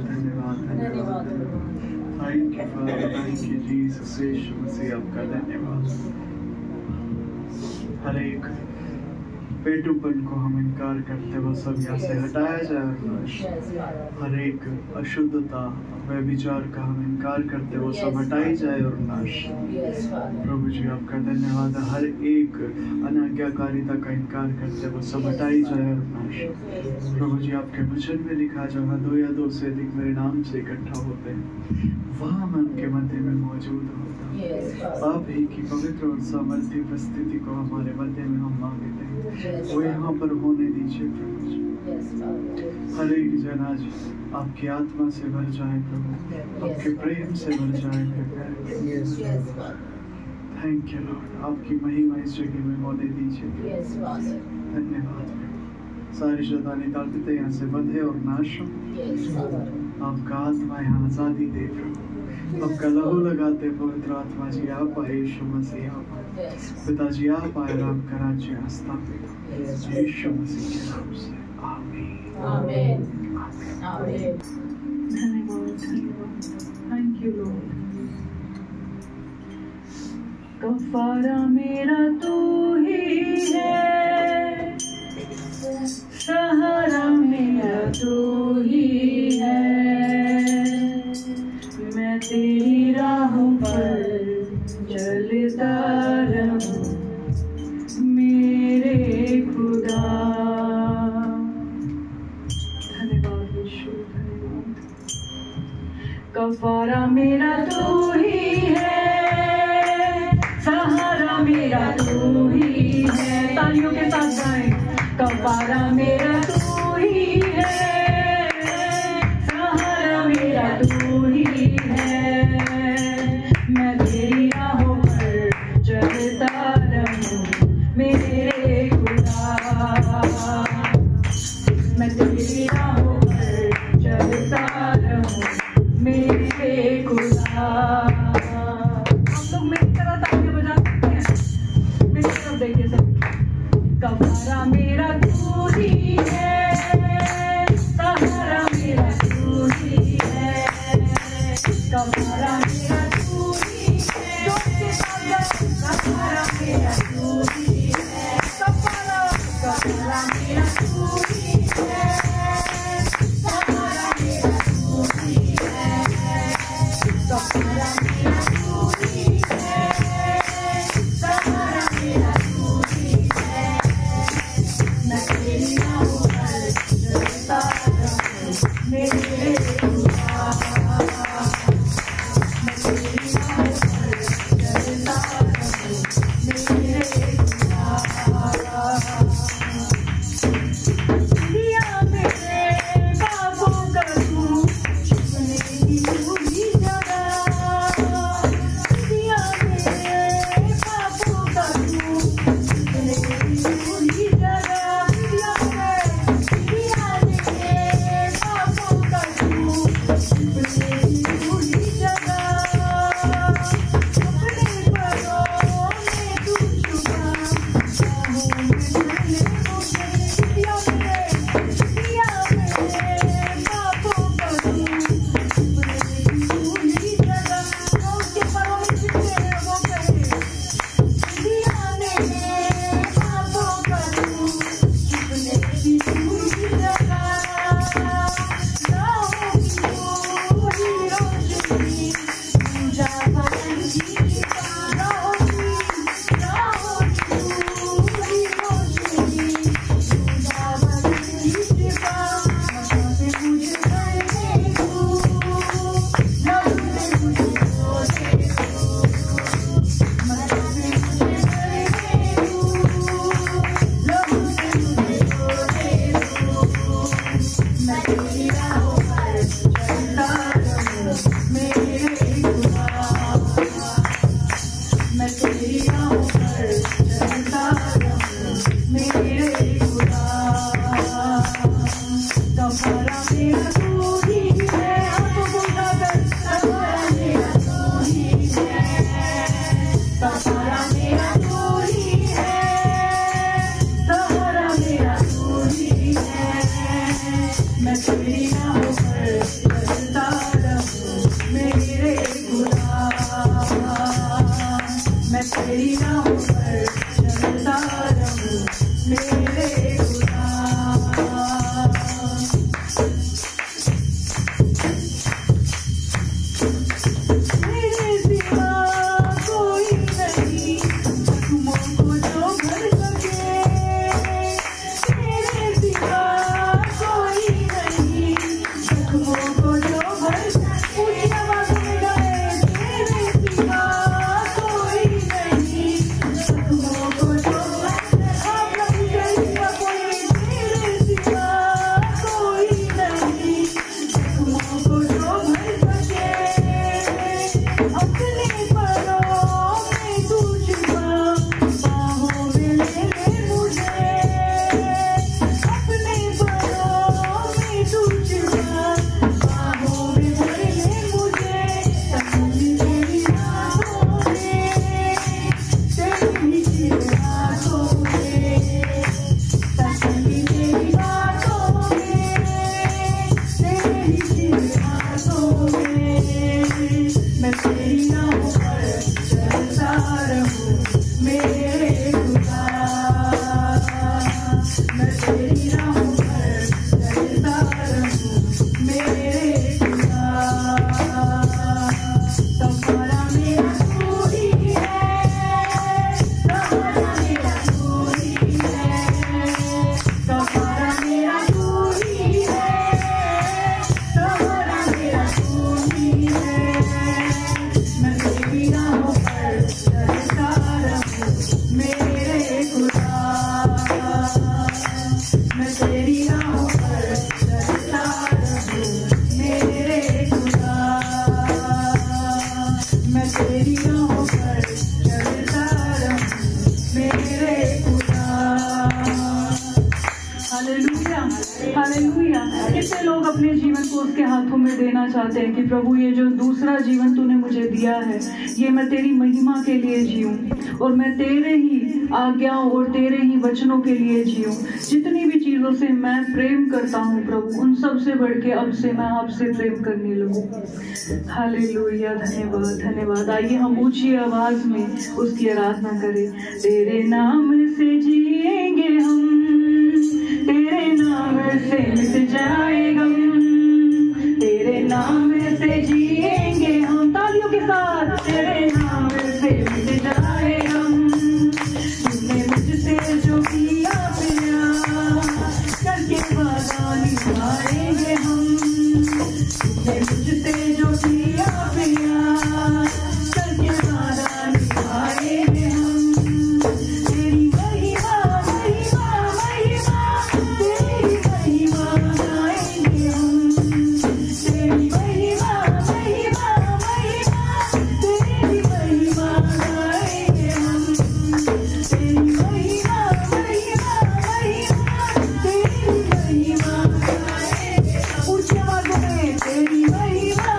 धन्यवाद धन्यवाद। Thank you father, thank you Jesus. Yeshu Masih आपका धन्यवाद। हर एक पेटूपन को हम इनकार करते वो सब यहाँ से हटाया जाए। हर एक अशुद्धता व्यभिचार का हम इनकार करते वो सब हटाई जाए और नाश। प्रभु जी आपका धन्यवाद। हर एक अनाज्ञाकारिता का इनकार करते वो सब हटाई जाए और नाश। प्रभु जी आपके वचन में लिखा, जहाँ 2 या 2 से अधिक मेरे नाम से इकट्ठा होते हैं वहाँ मैं उनके मध्य में मौजूद होता हूँ। आप ही की पवित्र और सामर्थ्य उपस्थिति को हमारे मध्य में हम मांगते हैं, वो यहाँ पर होने दीजिए प्रभु जी। हर एक जन आज आपकी आत्मा से भर जाए प्रभु, आपके प्रेम से भर जाए प्रभु। थैंक यू लॉर्ड, आपकी महिमा इस जगह में होने दीजिए। धन्यवाद। सारी शैतानी ताकतें यहाँ से बंधे और नाश हो। आपका आत्मा यहाँ आजादी दे प्रभु। आपका लहू लगाते पवित्र आत्मा जी आप आए, यीशु मसीह आप आए, पिताजी आप आए, आपका राज्य स्थापित हो यीशु मसीह के नाम से। आमीन आमीन आमीन। धन्यवाद धन्यवाद। Thank you Lord. कफारा मेरा तू ही है, सहारा मेरा तू ही है। मैं तेरी राहों पर चलता रहूं मेरे खुदा। धन्यवाद यीशु, धन्यवाद। कफारा मेरा तू ही है, सहारा मेरा तू ही है। तालियों के साथ गाएं। कफारा मेरा तू ही है, सहारा मेरा तू ही है। मैं तेरी राहों पर चलता रहूं मेरे खुदा। मैं तेरी राहों पर चलता रहूं मेरे खुदा। आप लोग मेरी तरह तालियां बजा सकते हैं। मेरी तरफ देखिए सब। कफारा मेरा तू ही है, कितने लोग अपने जीवन को उसके हाथों में देना चाहते हैं कि प्रभु ये जो दूसरा जीवन तूने मुझे दिया है ये मैं तेरी महिमा के लिए जीऊं और मैं तेरे ही आज्ञाओं और तेरे ही वचनों के लिए जीऊं। जितनी भी चीजों से मैं प्रेम करता हूँ प्रभु उन सब से बढ़ के अब से मैं आपसे प्रेम करने लगूं। हालेलुया, धन्यवाद धन्यवाद। आइए हम ऊंची आवाज में उसकी आराधना करें। तेरे नाम से जिएंगे हम, तेरे नाम से मिट जाए गम, तेरे नाम से जिएंगे हम। तालियों के साथ तेरे नाम से मिट जाए गम। तूने मुझसे जो किया प्यार करके वादा निभाएंगे हम। तूने मुझसे जो किया प्यार करके वादा निभाएंगे हम। तेरी महिमा महिमा महिमा तेरी महिमा गाएंगे हम। तेरी महिमा महिमा महिमा तेरी महिमा गाएंगे हम। तेरी महिमा महिमा महिमा तेरी महिमा गाएंगे। ऊंची आवाज़ में तेरी महिमा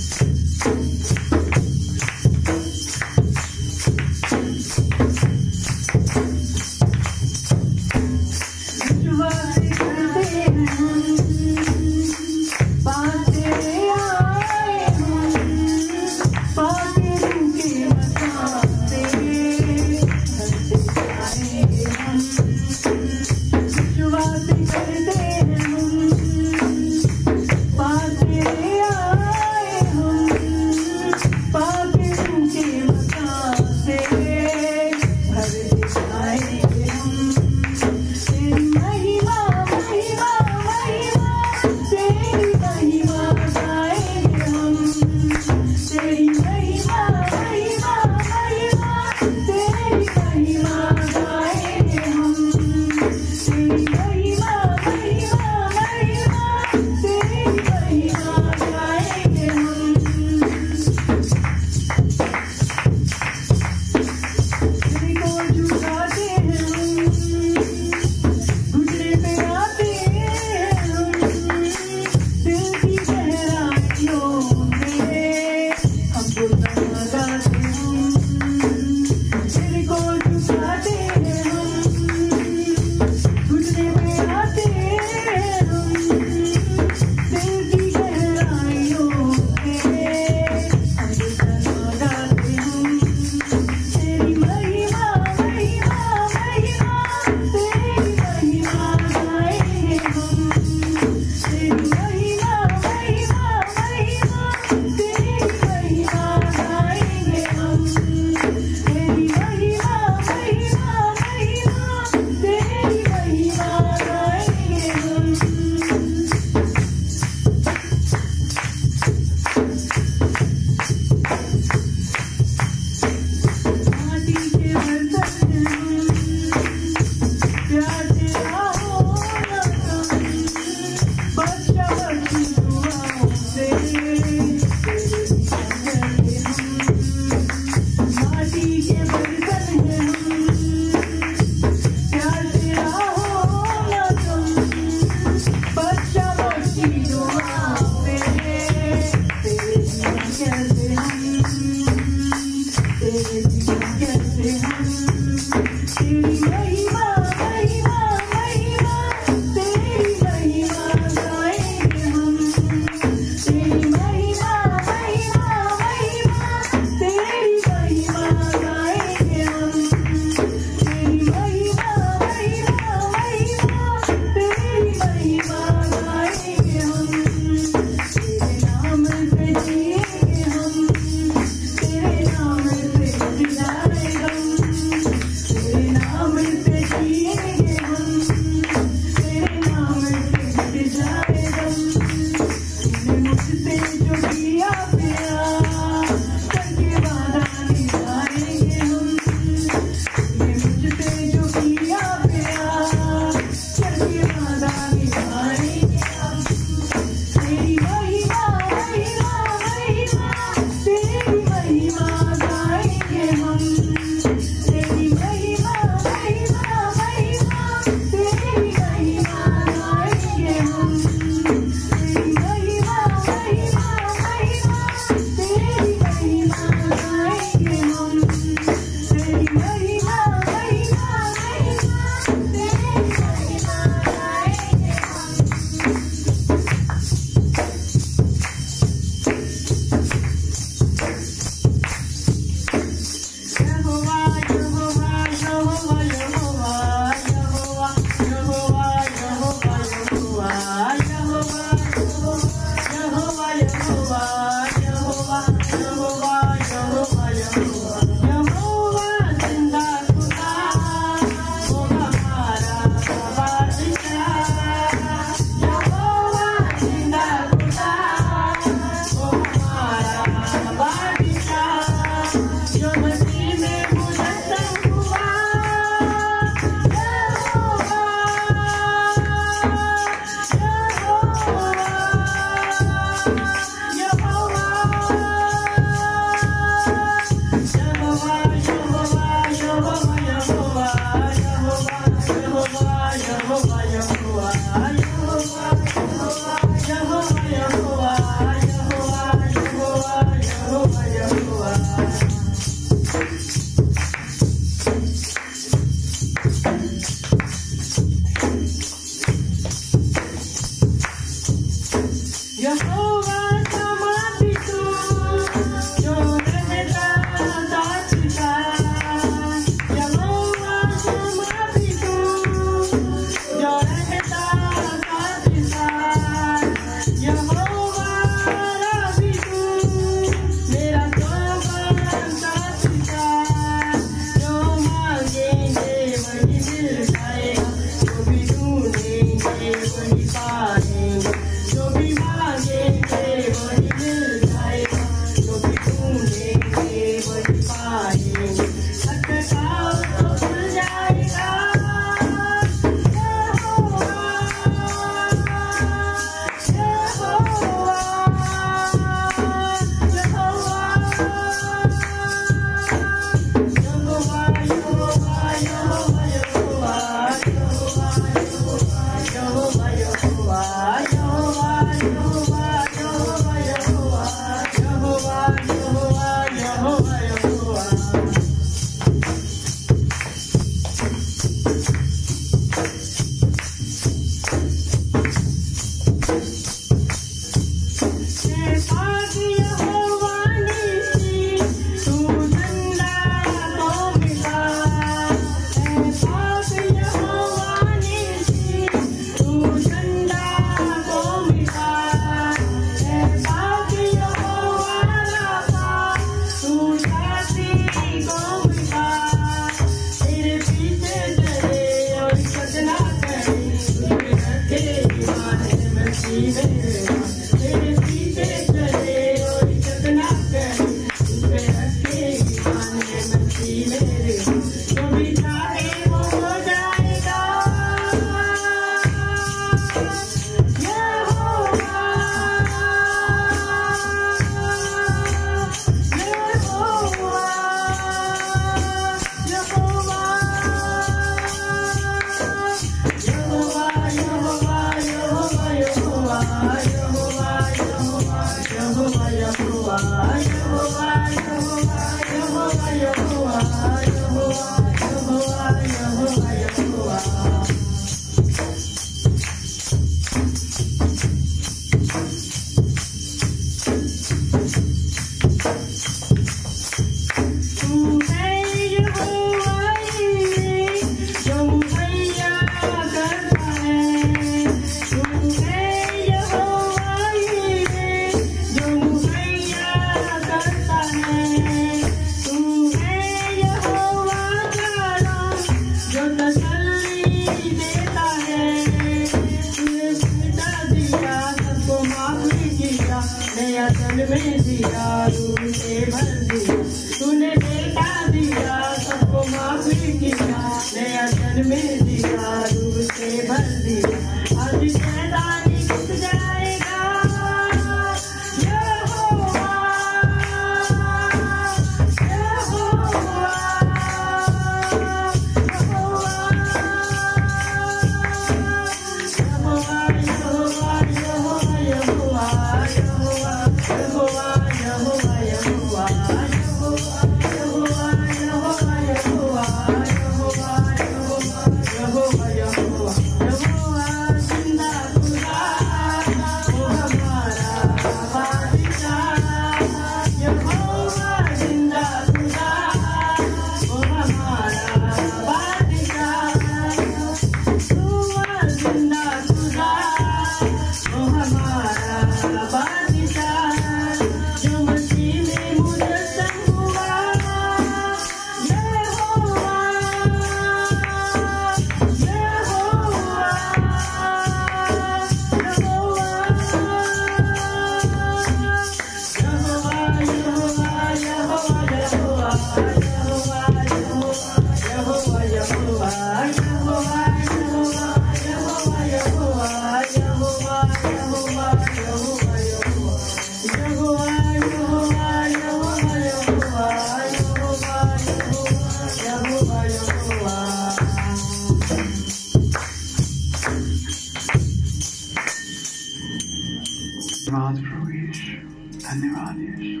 धन्यवाद प्रभु यीशु, धन्यवाद यीशु।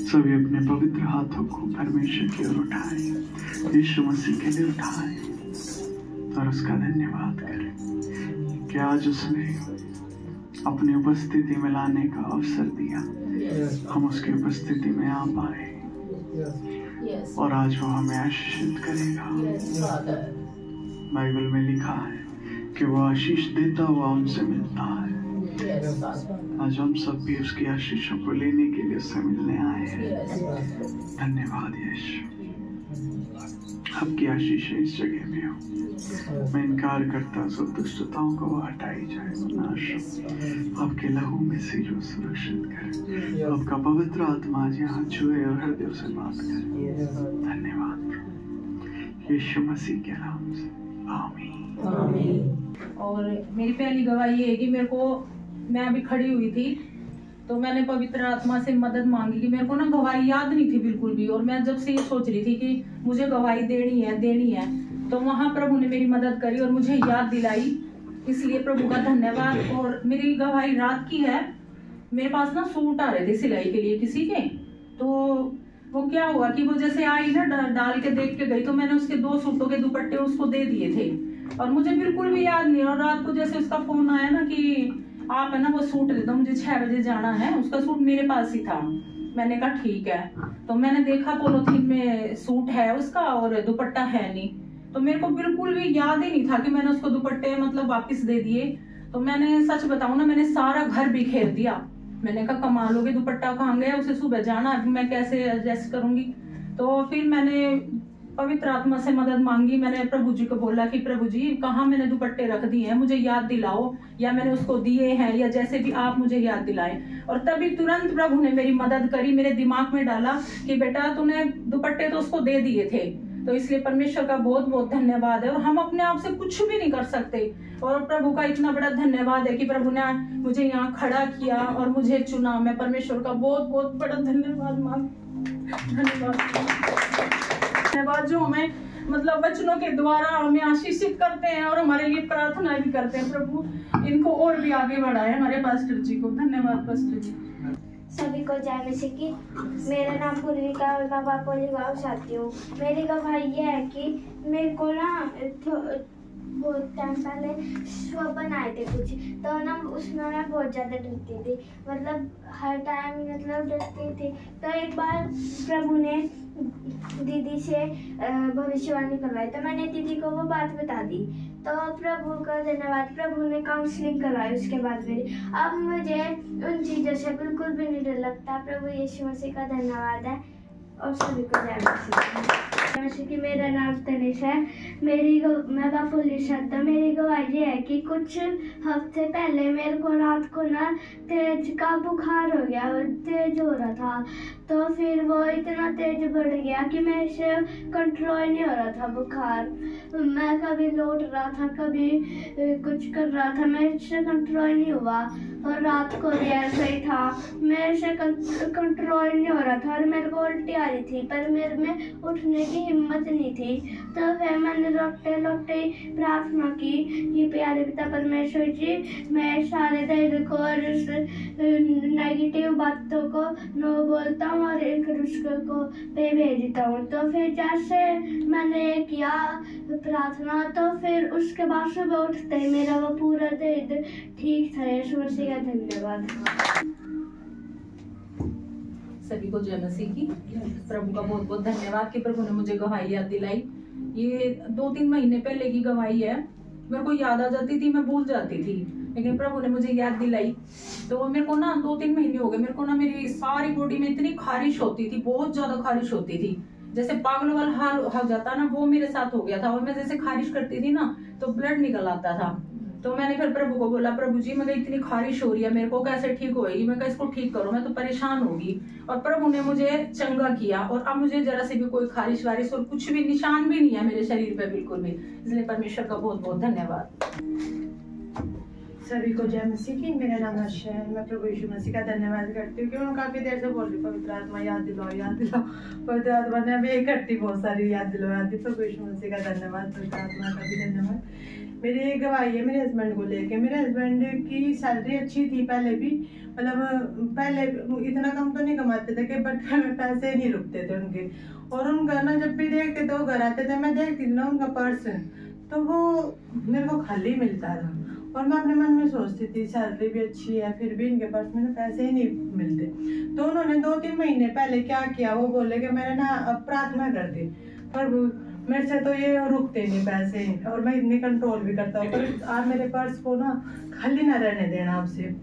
सभी अपने पवित्र हाथों को परमेश्वर की ओर उठाएं, यीशु मसीह के लिए उठाएं और उसका धन्यवाद करें कि आज उसने अपनी उपस्थिति में लाने का अवसर दिया। हम उसकी उपस्थिति में आ पाए और आज वो हमें आशीषित करेगा। बाइबल में लिखा है कि वो आशीष देता हुआ उनसे मिलता है। आज हम सब भी उसकी आशीषों को लेने के लिए उससे मिलने आए हैं। धन्यवाद यीशु, आपकी आशीषें इस जगह में हो। मैं इनकार करता सब दुष्टताओं को हटाई जाए, नाश आपके लहू में से जो सुरक्षित करे। आपका पवित्र आत्मा आज यहाँ छुए और हृदय से बात करे। धन्यवाद यीशु मसीह के नाम से, आमीन। और मेरी पहली गवाही ये है कि मैं अभी खड़ी हुई थी तो मैंने पवित्र आत्मा से मदद मांगी कि मेरे को ना गवाही याद नहीं थी बिल्कुल भी। और मैं जब से ये सोच रही थी कि मुझे गवाही देनी है तो वहाँ प्रभु ने मेरी मदद करी और मुझे याद दिलाई, इसलिए प्रभु का धन्यवाद। और मेरी गवाही रात की है। मेरे पास ना सूट आ रहे थे सिलाई के लिए किसी के, तो वो क्या हुआ कि वो जैसे आई ना डाल के देख के गई, तो मैंने उसके 2 सूटों के दुपट्टे उसको दे दिए थे और मुझे बिल्कुल भी याद नहीं। और रात को जैसे उसका फोन आया ना कि आप है ना वो सूट दे दो, मुझे 6 बजे जाना है। उसका सूट मेरे पास ही था। मैंने कहा ठीक है। तो मैंने देखा पॉलिथीन में सूट है उसका और दुपट्टा है नहीं, तो मेरे को बिल्कुल भी याद ही नहीं था कि मैंने उसको दुपट्टे मतलब वापस दे दिए। तो मैंने सच बताऊं ना, मैंने सारा घर बिखेर दिया। मैंने कहा कमाल हो गई, दुपट्टा कहाँ गया, उसे सुबह जाना, अभी मैं कैसे एडजस्ट करूंगी। तो फिर मैंने पवित्र आत्मा से मदद मांगी। मैंने प्रभु जी को बोला कि प्रभु जी कहाँ मैंने दुपट्टे रख दिए हैं, मुझे याद दिलाओ, या मैंने उसको दिए हैं, या जैसे भी आप मुझे याद दिलाएं। और तभी तुरंत प्रभु ने मेरी मदद करी, मेरे दिमाग में डाला कि बेटा तूने दुपट्टे तो उसको दे दिए थे। तो इसलिए परमेश्वर का बहुत बहुत धन्यवाद है। और हम अपने आप से कुछ भी नहीं कर सकते, और प्रभु का इतना बड़ा धन्यवाद है कि प्रभु ने मुझे यहाँ खड़ा किया और मुझे चुना। मैं परमेश्वर का बहुत बहुत बड़ा धन्यवाद धन्यवाद जो हमें मतलब वचनों के द्वारा हमें आशीषित करते हैं और हमारे लिए प्रार्थना भी करते हैं। प्रभु इनको और भी आगे बढ़ाए हमारे पास्टर जी को। धन्यवाद पास्टर जी। सभी को जय मसीह की। मेरा नाम पूर्विका और मैं बापोली गाँव से आती हूँ। मेरी गवाही ये है कि मेरे को ना बहुत टाइम पहले स्वप्न आए थे कुछ, तो ना उसमें मैं बहुत ज़्यादा डरती थी, मतलब हर टाइम मतलब डरती थी। तो एक बार प्रभु ने दीदी से भविष्यवाणी करवाई, तो मैंने दीदी को वो बात बता दी। तो प्रभु का धन्यवाद, प्रभु ने काउंसलिंग करवाई उसके बाद मेरी। अब मुझे उन चीज़ों से बिल्कुल भी नहीं डर लगता। प्रभु यीशु मसीह का धन्यवाद है और सभी को जय मसीह की। मेरा नाम तनिष है। मैं बापोली से आता हूँ। मेरी गवाही है कि कुछ हफ्ते पहले मेरे को रात को ना तेज का बुखार हो गया और तेज हो रहा था। तो फिर वो इतना तेज बढ़ गया कि मेरे से कंट्रोल नहीं हो रहा था बुखार। मैं कभी लौट रहा था, कभी कुछ कर रहा था, मेरे से कंट्रोल नहीं हुआ। और रात को भी ऐसा ही था, मेरे से कंट्रोल नहीं हो रहा था और मेरे को उल्टी आ रही थी, पर मेरे में उठने की हिम्मत नहीं थी। तो फिर मैंने लौटते लौटते प्रार्थना की कि प्यारे पिता परमेश्वर जी, मैं सारे धैर्य को और नेगेटिव बातों को नो बोलता हूँ और एक रुष्क को पे भेजता हूँ। तो फिर जैसे मैंने किया प्रार्थना, तो फिर उसके बाद सुबह उठते ही मेरा वो पूरा दर्द ठीक था। यीशु मसीह का धन्यवाद। सभी को जय मसीह की। प्रभु का बहुत बहुत धन्यवाद कि प्रभु ने मुझे गवाही याद दिलाई। ये 2-3 महीने पहले की गवाही है। मेरे को याद आ जाती थी, मैं भूल जाती थी, लेकिन प्रभु ने मुझे याद दिलाई। तो मेरे को ना 2-3 महीने हो गए, मेरे को ना मेरी सारी बॉडी में इतनी खारिश होती थी, बहुत ज्यादा खारिश होती थी, जैसे पागलों वाला हाल हो जाता ना, वो मेरे साथ हो गया था। और मैं जैसे खारिश करती थी ना तो ब्लड निकल आता था। तो मैंने फिर प्रभु को बोला, प्रभु जी मैं इतनी खारिश हो रही है, मेरे को कैसे ठीक होएगी, मैं इसको ठीक करूं, मैं तो परेशान होगी। और प्रभु ने मुझे चंगा किया और अब मुझे जरा से भी कोई खारिश वारिश और कुछ भी निशान भी नहीं है मेरे शरीर पे, बिल्कुल भी। इसलिए परमेश्वर का बहुत बहुत धन्यवाद। सभी को जय मसीह की। मेरा नाम हर्ष है। मैं प्रभु यीशु मसीह का धन्यवाद करती हूँ कि मैं काफी देर से बोल रही हूँ, पवित्र आत्मा याद दिलाओ, याद दिलाओ। पवित्र आत्मा ने अभी इकट्ठी बहुत सारी याद दिलवाती। प्रभु यीशु मसीह का धन्यवाद, पवित्र आत्मा का भी धन्यवाद। मेरी एक गवाही है मेरे हस्बैंड को लेके। मेरे हस्बैंड की सैलरी अच्छी थी पहले भी, मतलब पहले इतना कम तो नहीं कमाते थे कि बट पैसे नहीं रुकते थे उनके। और उनका ना जब भी देखते थे वो घर आते थे, मैं देखती थी ना उनका पर्स, तो वो मेरे को खाली मिलता था। और मैं अपने मन में सोचती थी सैलरी भी अच्छी है, फिर भी इनके पास में पैसे ही नहीं मिलते। तो उन्होंने 2-3 महीने पहले क्या किया, वो बोले कि मैंने ना अब प्रार्थना कर दी, पर मेरे से तो ये रुकते नहीं पैसे और मैं इतनी कंट्रोल भी करता हूँ, पर आप मेरे पर्स को ना खाली ना रहने देना आपसे।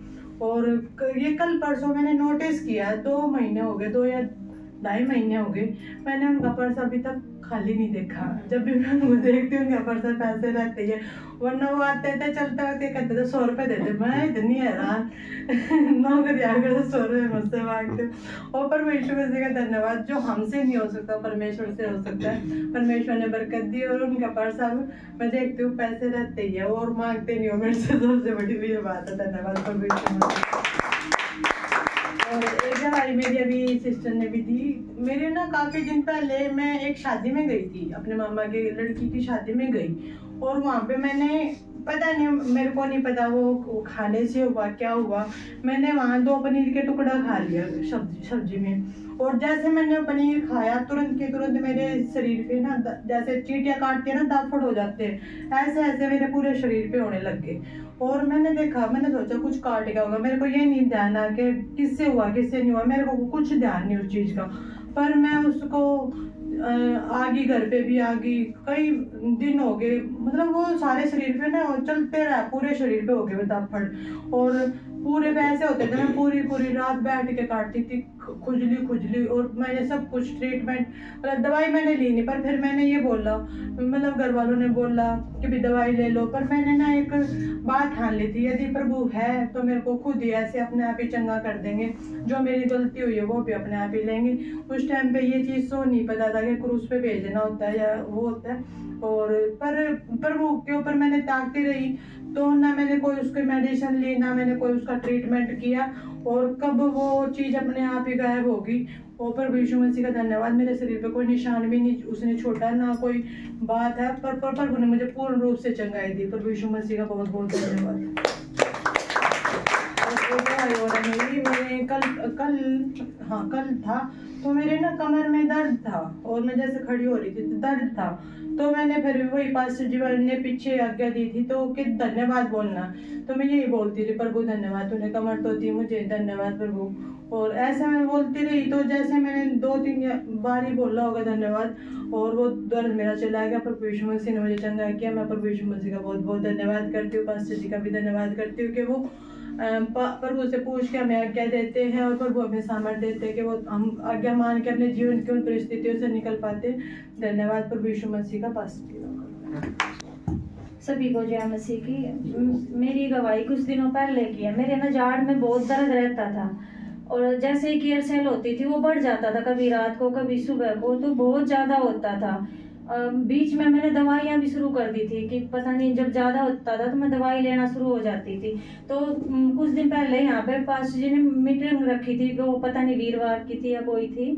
और ये कल परसों मैंने नोटिस किया, 2 महीने हो गए, 2 या 2.5 महीने हो गए, मैंने उनका पर्स अभी तक खाली नहीं देखा। जब भी मैं उनको देखती हूँ उनका पर्स में पैसे रहते हैं, वरना वो आते थे चलते वक्त कहते थे 100 रुपये देते। मैं इतनी हैरान, नौकरी आकर 100 रुपये मुझसे मांगते। और परमेश्वर मसीह का धन्यवाद, जो हमसे नहीं हो सकता परमेश्वर से हो सकता है। परमेश्वर ने बरकत दी और उनका पर्स अब मैं देखती हूँ पैसे रहते ही है और मांगते नहीं हो मेरे से। सबसे बड़ी भी बात है। धन्यवाद परमेश्वर। और एक गवाही मेरी अभी सिस्टर ने भी दी। मेरे ना काफी दिन पहले मैं एक शादी में गई थी, अपने मामा के लड़की की शादी में गई, और वहाँ पे मैंने पता नहीं, मेरे को नहीं पता वो खाने से हुआ क्या हुआ, मैंने वहाँ 2 पनीर के टुकड़ा खा लिया सब्जी में। और जैसे मैंने पनीर खाया तुरंत के तुरंत मेरे शरीर पे ना जैसे चींटियां काटती है ना, दाफड़ हो जाते हैं, ऐसे ऐसे मेरे पूरे शरीर पे होने लग गए। और मैंने देखा, मैंने सोचा कुछ काट गया होगा, मेरे को ये नहीं ध्यान आ कि किससे हुआ किससे नहीं हुआ, मेरे को कुछ ध्यान नहीं उस चीज का। पर मैं उसको आगी, घर पे भी आगी, कई दिन हो गए, मतलब वो सारे शरीर पे ना चलते रहा, पूरे शरीर पे हो गए दाफड़। और पूरे पैसे होते थे, मैं पूरी रात बैठ के काटती थी, खुजली। और मैंने सब कुछ ट्रीटमेंट, मतलब दवाई मैंने ली नहीं, पर फिर मैंने ये बोला, मतलब घर वालों ने बोला कि भी दवाई ले लो, पर मैंने ना एक बात ठान ली थी, यदि प्रभु है तो मेरे को खुद ही ऐसे अपने आप ही चंगा कर देंगे, जो मेरी गलती हुई है वो भी अपने आप ही लेंगे। उस टाइम पे ये चीज़ तो नहीं पता था कि क्रूज पे भेजना होता है या वो होता है। और पर प्रभु के ऊपर मैंने ताकती रही, तो ना मैंने कोई उसकी मेडिसिन ली, ना मैंने कोई उसका ट्रीटमेंट किया, और कब वो चीज़ अपने आप ही गायब होगी। और प्रभु यीशु मसीह का धन्यवाद, मेरे शरीर पे कोई निशान भी नहीं उसने छोड़ा, ना कोई बात है, पर प्रभु ने मुझे पूर्ण रूप से चंगाई दी। प्रभु यीशु मसीह का बहुत बहुत धन्यवाद। और मेरी मैं कल था, तो मेरे ना कमर में दर्द था और मैं जैसे खड़ी हो रही थी तो दर्द था। तो मैंने फिर वही पास्टर जी ने पीछे आज्ञा दी थी तो कि धन्यवाद बोलना, तो मैं यही बोलती रही, प्रभु धन्यवाद, तूने कमर तो दी मुझे, धन्यवाद प्रभु। और ऐसा मैं बोलती रही, तो जैसे मैंने 2-3 बार ही बोला होगा धन्यवाद, और वो दर्द मेरा चला गया। प्रभु यीशु मसीह ने मुझे चंगा किया। मैं प्रभु यीशु मसीह का बहुत बहुत धन्यवाद करती हूँ। पास्टर जी का भी धन्यवाद करती हूँ कि वो प्रभु से पूछ के हमें आज्ञा देते हैं और प्रभु हमें सामर्थ्य देते हैं कि वो हम आज्ञा मान के अपने जीवन की उन परिस्थितियों से निकल पाते। धन्यवाद प्रभु यीशु मसीह का। पास्टर सभी को जय मसीह की। मेरी गवाही कुछ दिनों पहले की है। मेरे ना जाड़ में बहुत दर्द रहता था और जैसे ही केयर सेल होती थी वो बढ़ जाता था, कभी रात को कभी सुबह को, तो बहुत ज़्यादा होता था। बीच में मैंने दवाइयाँ भी शुरू कर दी थी कि पता नहीं, जब ज़्यादा होता था तो मैं दवाई लेना शुरू हो जाती थी। तो कुछ दिन पहले यहाँ पे पास्टर जी ने मीटिंग रखी थी, वो पता नहीं वीरवार की थी या कोई थी,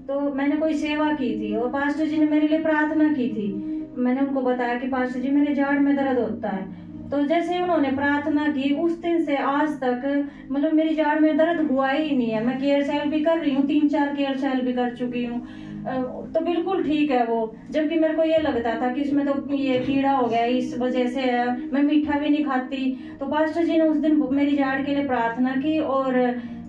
तो मैंने कोई सेवा की थी और पास्टर जी ने मेरे लिए प्रार्थना की थी। मैंने उनको बताया कि पास्टर जी मेरे जाड़ में दर्द होता है, तो जैसे ही उन्होंने प्रार्थना की उस दिन से आज तक मतलब मेरी जाड़ में दर्द हुआ ही नहीं है। मैं केयर सेल भी कर रही हूँ, 3-4 केयर सेल भी कर चुकी हूँ, तो बिल्कुल ठीक है वो। जबकि मेरे को ये लगता था कि इसमें तो ये कीड़ा हो गया, इस वजह से मैं मीठा भी नहीं खाती। तो पास्टर जी ने उस दिन मेरी जाड़ के लिए प्रार्थना की और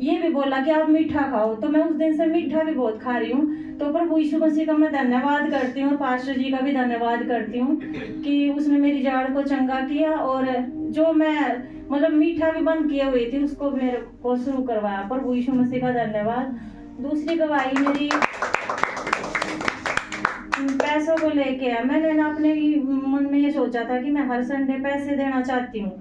ये भी बोला कि आप मीठा खाओ, तो मैं उस दिन से मीठा भी बहुत खा रही हूँ। तो प्रभु यीशु मसीह का मैं धन्यवाद करती हूँ और पास्टर जी का भी धन्यवाद करती हूँ कि उसने मेरी जाड़ को चंगा किया और जो मैं मतलब मीठा भी बंद किए हुए थी उसको मेरे को शुरू करवाया। प्रभु यीशु मसीह का धन्यवाद। दूसरी गवाही मेरी पैसों को लेके है। मैंने ना अपने मन में ये सोचा था कि मैं हर संडे पैसे देना चाहती हूँ,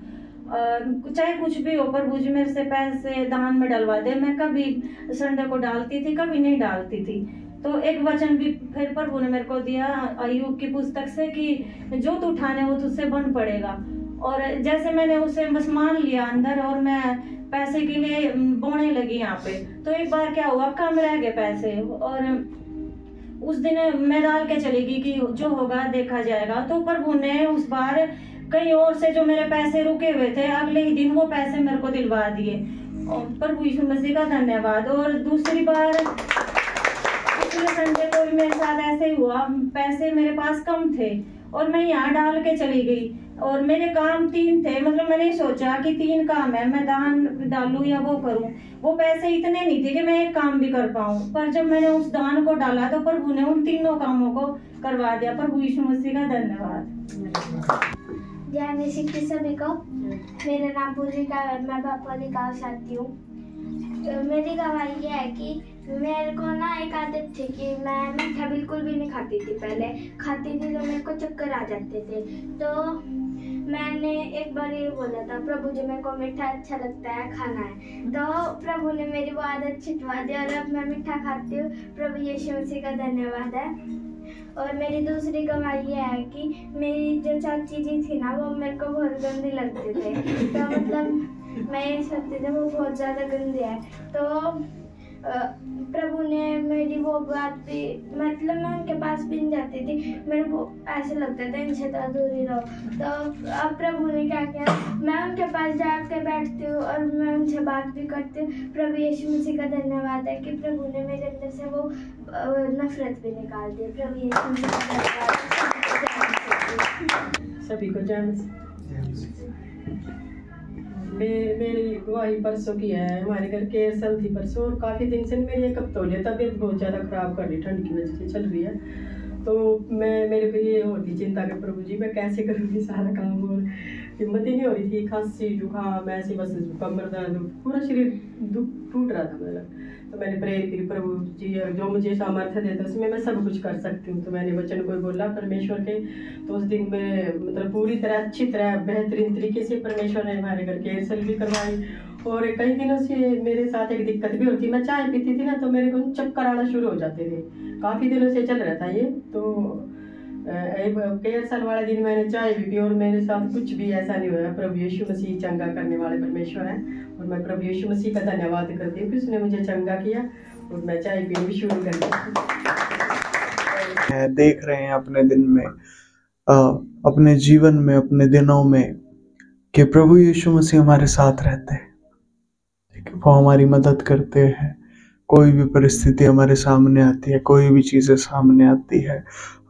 चाहे कुछ भी हो, प्रभु जी मेरे से पैसे दान में डलवा दे। मैं कभी संडे को डालती थी, कभी नहीं डालती थी। तो एक वचन भी फिर प्रभु ने मेरे को दिया अय्यूब की पुस्तक से कि जो तू ठाने वो तुझसे बन पड़ेगा। और जैसे मैंने उसे बस मान लिया अंदर और मैं पैसे के लिए बोने लगी यहाँ पे, तो एक बार क्या हुआ, कम रह गए पैसे और उस दिन मैं डाल के चली गई कि जो होगा देखा जाएगा। तो प्रभु ने उस बार कहीं और से जो मेरे पैसे रुके हुए थे अगले ही दिन वो पैसे मेरे को दिलवा दिए। प्रभु यीशु मसीह का धन्यवाद। और दूसरी बार पिछले संडे को भी मेरे साथ ऐसे ही हुआ, पैसे मेरे पास कम थे और मैं यहाँ डाल के चली गई और मेरे काम 3 थे। मतलब मैंने सोचा कि 3 काम है, मैं दान डालूं या वो करूं। वो पैसे इतने नहीं थे कि मैं एक काम भी कर पाऊं, पर जब मैंने उस दान को डाला तो प्रभु ने उन 3 कामों को करवा दिया। प्रभु यीशु मसीह का धन्यवाद। जय मसीह की सभी को। मेरा नाम पूर्विका है, मैं बापोली गाँव से आती हूँ। मेरी गवाही ये है कि मेरे को ना एक आदत थी कि मैं मीठा बिल्कुल भी नहीं खाती थी। पहले खाती थी तो मेरे को चक्कर आ जाते थे। तो मैंने एक बार ये बोला था, प्रभु जी मेरे को मीठा अच्छा लगता है, खाना है। तो प्रभु ने मेरी वो आदत छिटवा दी और अब मैं मीठा खाती हूँ। प्रभु यीशु मसीह का धन्यवाद है। और मेरी दूसरी गवाही ये है कि मेरी जो चाची जी थी ना, वो मेरे को बहुत गंदे लगते थे। तो मतलब मैं ये सोचती थी वो बहुत ज़्यादा गंदे है। तो प्रभु ने मेरी वो बात भी, मतलब मैं उनके पास भी नहीं जाती थी, मेरे को ऐसे लगता था इनसे तो दूर ही रहो। तो अब प्रभु ने क्या किया, मैं उनके पास जाके बैठती हूँ और मैं उनसे बात भी करती हूँ। प्रभु यीशु मसीह का धन्यवाद है कि प्रभु ने मेरे अंदर से वो नफरत भी निकाल दी। प्रभु यीशु मसीह का धन्यवाद। सभी को जय मसीह। मेरी गवाही परसों की है। हमारे घर केयर सेल थी परसों और काफ़ी दिन से मेरी एक हफ्ते हो गया, तबीयत बहुत ज़्यादा ख़राब कर रही, ठंड की वजह से चल रही है। तो मेरे को ये होती चिंता कि प्रभु जी मैं कैसे करूँगी सारा काम, और हिम्मत ही नहीं हो रही थी। खांसी जुकाम ऐसे बस कमर दर्द, पूरा शरीर टूट रहा था मेरा। तो मैंने प्रेयर की, प्रभु जी जो मुझे सामर्थ्य देता है उसमें मैं सब कुछ कर सकती हूँ। तो मैंने वचन को बोला परमेश्वर के। तो उस दिन में मतलब पूरी तरह अच्छी तरह बेहतरीन तरीके से परमेश्वर ने हमारे घर केयर सेल भी करवाई। और कई दिनों से मेरे साथ एक दिक्कत भी होती, मैं चाय पीती थी ना तो मेरे को चक्कर आना शुरू हो जाते थे। काफ़ी दिनों से चल रहा था ये। तो केयर सेल वाले दिन मैंने चाय भी पी और मेरे साथ कुछ भी ऐसा नहीं हुआ। प्रभु यीशु मसीह चंगा करने वाले परमेश्वर है और मैं प्रभु यीशु मसीह का धन्यवाद करती हूँ कि उसने मुझे चंगा किया और मैं चाय पीनी शुरू कर दी। देख रहे हैं अपने दिन में, अपने जीवन में, अपने दिनों में कि प्रभु यीशु मसीह हमारे साथ रहते हैं। वो हमारी मदद करते हैं। कोई भी परिस्थिति हमारे सामने आती है, कोई भी चीज़ें सामने आती है,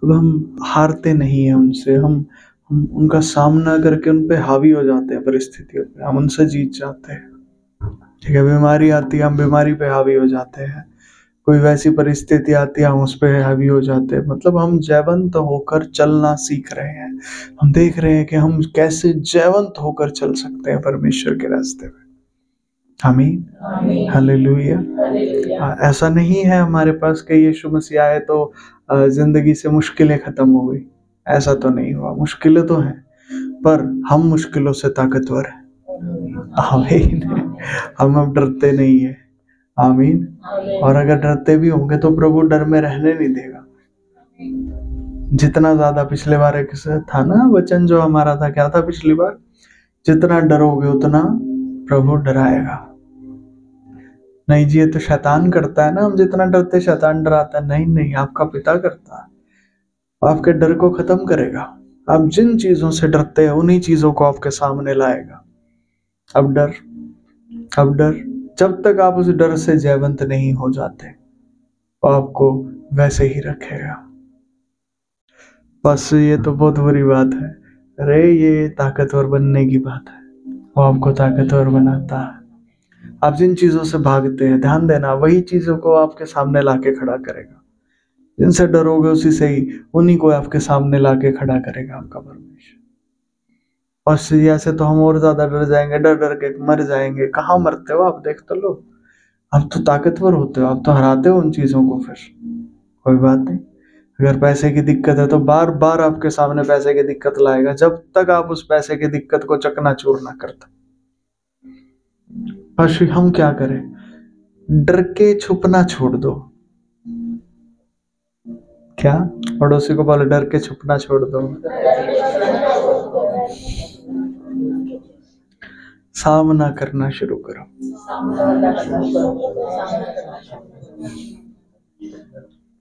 अब हम हारते नहीं हैं उनसे, हम उनका सामना करके उन पे हावी हो जाते हैं, परिस्थितियों पे हम उनसे जीत जाते हैं। ठीक है, बीमारी आती है, हम बीमारी पे हावी हो जाते हैं। कोई वैसी परिस्थिति आती है, हम उस पे हावी हो जाते हैं। मतलब हम जयवंत होकर चलना सीख रहे हैं। हम देख रहे हैं कि हम कैसे जयवंत होकर चल सकते हैं परमेश्वर के रास्ते में। आमीन, हालेलुया। ऐसा नहीं है हमारे पास कि यीशु मसीह आए तो जिंदगी से मुश्किलें खत्म हो गई। ऐसा तो नहीं हुआ, मुश्किलें तो हैं, पर हम मुश्किलों से ताकतवर हैं। आमीन। हम अब डरते नहीं है। आमीन। और अगर डरते भी होंगे तो प्रभु डर में रहने नहीं देगा। जितना ज्यादा, पिछले बार एक था ना वचन जो हमारा था, क्या था पिछली बार, जितना डरोगे उतना प्रभु डराएगा। नहीं जी, ये तो शैतान करता है ना, हम जितना डरते शैतान डराता है। नहीं, आपका पिता करता है। आपके डर को खत्म करेगा। आप जिन चीजों से डरते हैं उन्हीं चीजों को आपके सामने लाएगा। अब डर जब तक आप उस डर से जयवंत नहीं हो जाते, वो आपको वैसे ही रखेगा। बस ये तो बहुत बुरी बात है। अरे ये ताकतवर बनने की बात है, वो आपको ताकतवर बनाता है। आप जिन चीजों से भागते हैं, ध्यान देना, वही चीजों को आपके सामने लाके खड़ा करेगा। जिनसे डरोगे उसी से ही, उन्हीं को आपके सामने लाके खड़ा करेगा आपका परमेश्वर। और ऐसे तो हम और ज्यादा डर जाएंगे, डर के मर जाएंगे। कहाँ मरते हो आप, देख तो लो। आप तो ताकतवर होते हो, आप तो हराते हो उन चीजों को। फिर कोई बात नहीं। अगर पैसे की दिक्कत है तो बार बार आपके सामने पैसे की दिक्कत लाएगा, जब तक आप उस पैसे की दिक्कत को चकनाचूर ना करते। बस हम क्या करें, डर के छुपना छोड़ दो। क्या पड़ोसी को बोले, डर के छुपना छोड़ दो। सामना करना शुरू करो।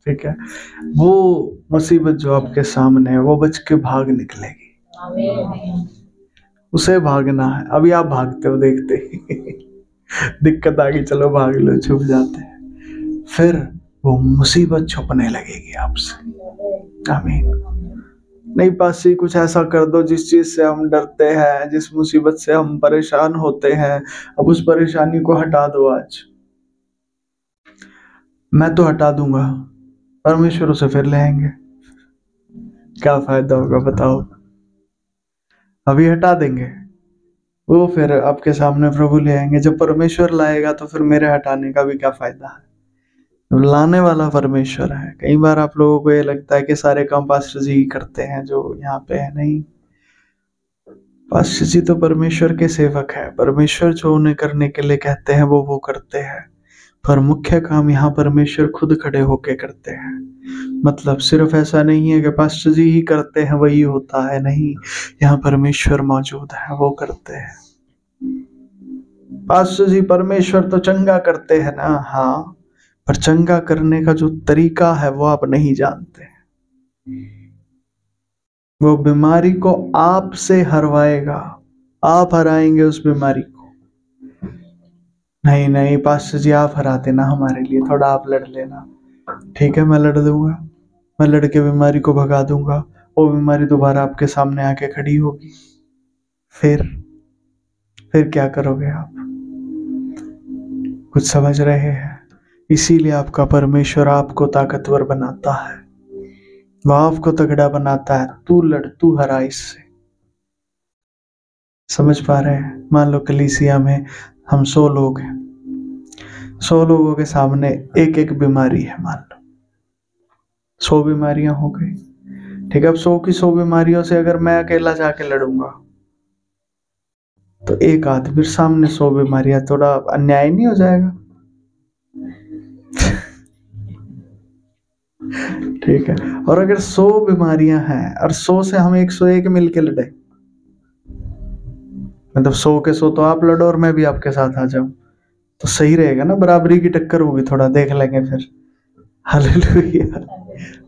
ठीक है, वो मुसीबत जो आपके सामने है वो बच के भाग निकलेगी। उसे भागना है। अभी आप भागते हो देखते ही दिक्कत आ गई, चलो भाग लो, छुप जाते हैं। फिर वो मुसीबत छुपने लगेगी आपसे। आमीन। नहीं, पास ही कुछ ऐसा कर दो जिस चीज से हम डरते हैं, जिस मुसीबत से हम परेशान होते हैं, अब उस परेशानी को हटा दो आज। मैं तो हटा दूंगा, परमेश्वर उसे फिर ले आएंगे। क्या फायदा होगा बताओ? अभी हटा देंगे, वो फिर आपके सामने प्रभु ले आएंगे। जब परमेश्वर लाएगा तो फिर मेरे हटाने का भी क्या फायदा है? लाने वाला परमेश्वर है। कई बार आप लोगों को ये लगता है कि सारे काम पास्टर जी करते हैं जो यहाँ पे है। नहीं, पास्टर जी तो परमेश्वर के सेवक है। परमेश्वर जो उन्हें करने के लिए कहते हैं वो करते हैं, पर मुख्य काम यहाँ परमेश्वर खुद खड़े होके करते हैं। मतलब सिर्फ ऐसा नहीं है कि पास्टर जी ही करते हैं वही होता है, नहीं, यहाँ परमेश्वर मौजूद है, वो करते हैं। पास्टर जी परमेश्वर तो चंगा करते हैं ना, हाँ, पर चंगा करने का जो तरीका है वो आप नहीं जानते। वो बीमारी को आपसे हरवाएगा, आप हराएंगे उस बीमारी को। नहीं पास्टर जी आप हरा देना हमारे लिए, थोड़ा आप लड़ लेना। ठीक है, मैं लड़ दूंगा, मैं लड़ के बीमारी को भगा दूंगा। वो बीमारी दोबारा आपके सामने आके खड़ी होगी। फिर क्या करोगे आप? कुछ समझ रहे हैं? इसीलिए आपका परमेश्वर आपको ताकतवर बनाता है, वह आपको तगड़ा बनाता है। तू लड़, तू हरा इससे। समझ पा रहे हैं? मान लो कलीसिया में हम 100 लोग हैं, 100 लोगों के सामने एक एक बीमारी है। मान लो 100 बीमारियां हो गई। ठीक है, अब 100 की 100 बीमारियों से अगर मैं अकेला जाके लड़ूंगा तो एक आदमी सामने 100 बीमारियां, थोड़ा अन्याय नहीं हो जाएगा? ठीक है, और अगर 100 बीमारियां हैं और 100 से हम 101 मिलके लड़े, मतलब 100 के 100 तो आप लड़ो और मैं भी आपके साथ आ जाऊं, तो सही रहेगा ना? बराबरी की टक्कर होगी, थोड़ा देख लेंगे फिर। हालेलुया,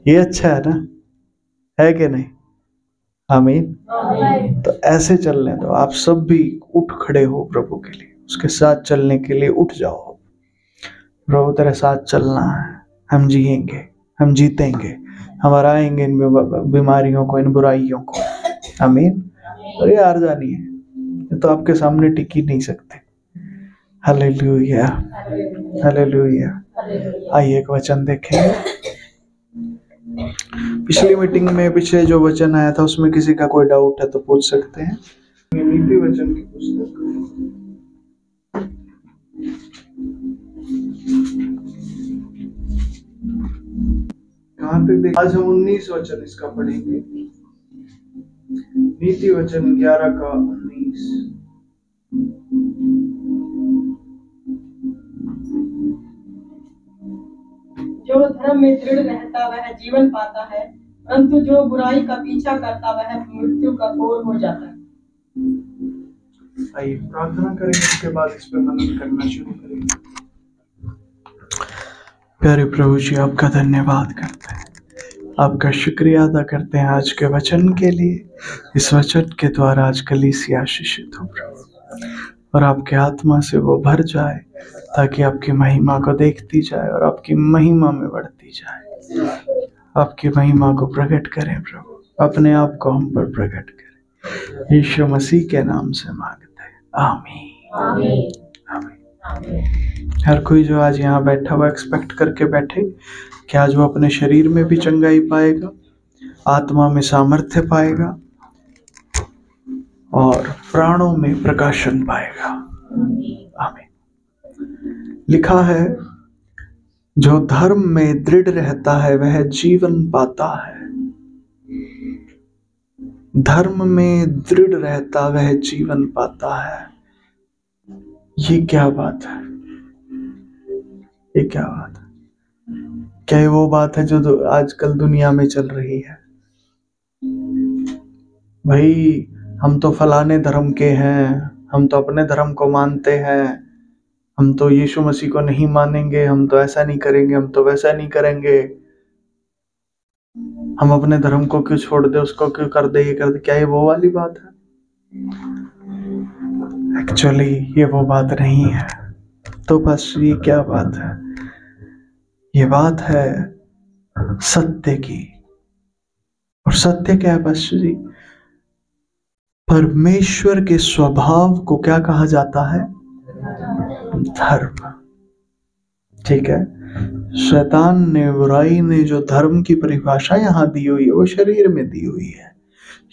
ये अच्छा है ना, है कि नहीं? आमीन। तो ऐसे चलने दो, आप सब भी उठ खड़े हो प्रभु के लिए, उसके साथ चलने के लिए उठ जाओ। प्रभु तेरे साथ चलना है, हम जिएंगे, हम जीतेंगे, हम हराएंगे इन बीमारियों को, इन बुराइयों को। आमीन। और ये हार जानी है, ये तो आपके सामने टिक ही नहीं सकते। Hallelujah, hallelujah. आइए एक वचन देखेंगे। पिछली मीटिंग में पिछले जो वचन आया था उसमें किसी का कोई डाउट है तो पूछ सकते हैं। नीति वचन की पुस्तक कहाँ तक देख, आज हम 19 वचन इसका पढ़ेंगे। नीति वचन 11 का 19। जो धर्म में दृढ़ रहता वह जीवन पाता है, परंतु जो बुराई का पीछा करता वह मृत्यु का ओर हो जाता है। आइए प्रार्थना करेंगे, उसके बाद इस पर मनन करना शुरू करेंगे। प्यारे प्रभु जी, आपका धन्यवाद करते हैं, आपका शुक्रिया अदा करते हैं आज के वचन के लिए। इस वचन के द्वारा आज कलीसिया आशीषित हो प्रभु, और आपके आत्मा से वो भर जाए ताकि आपकी महिमा को देखती जाए और आपकी महिमा में बढ़ती जाए। आपकी महिमा को प्रकट करें प्रभु, अपने आप को हम पर प्रकट करें। यीशु मसीह के नाम से मांगते हैं, आमीन, आमीन। हर कोई जो आज यहाँ बैठा हुआ एक्सपेक्ट करके बैठे कि आज वो अपने शरीर में भी चंगाई पाएगा, आत्मा में सामर्थ्य पाएगा और प्राणों में प्रकाशन पाएगा। आमीन। लिखा है, जो धर्म में दृढ़ रहता है वह जीवन पाता है। धर्म में दृढ़ रहता वह जीवन पाता है। ये क्या बात है? ये क्या बात है? क्या ये वो बात है जो आजकल दुनिया में चल रही है? भाई हम तो फलाने धर्म के हैं, हम तो अपने धर्म को मानते हैं, हम तो यीशु मसीह को नहीं मानेंगे, हम तो ऐसा नहीं करेंगे, हम तो वैसा नहीं करेंगे, हम अपने धर्म को क्यों छोड़ दे, उसको क्यों कर दे, ये कर दे। क्या ये वो वाली बात है? एक्चुअली ये वो बात नहीं है। तो बस ये क्या बात है? ये बात है सत्य की। और सत्य क्या है बस जी? परमेश्वर के स्वभाव को क्या कहा जाता है? धर्म। ठीक है। शैतान ने, बुराई ने जो धर्म की परिभाषा यहाँ दी हुई है वो शरीर में दी हुई है।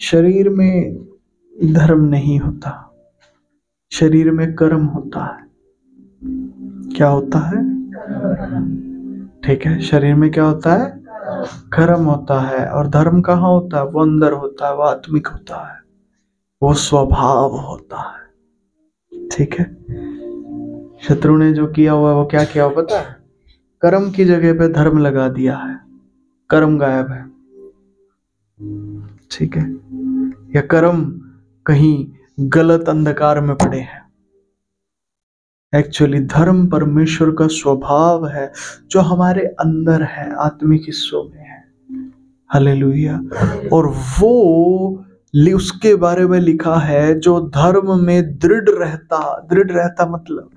शरीर में धर्म नहीं होता, शरीर में कर्म होता है। क्या होता है? ठीक है। शरीर में क्या होता है? कर्म होता है। और धर्म कहाँ होता है? वो अंदर होता है, वो आत्मिक होता है, वो स्वभाव होता है। ठीक है। शत्रु ने जो किया हुआ वो क्या किया हुआ पता है? कर्म की जगह पे धर्म लगा दिया है, कर्म गायब है। ठीक है। या कर्म कहीं गलत अंधकार में पड़े हैं। एक्चुअली धर्म परमेश्वर का स्वभाव है जो हमारे अंदर है, आत्मिक हिस्सों में है। हालेलुया। और वो उसके बारे में लिखा है, जो धर्म में दृढ़ रहता मतलब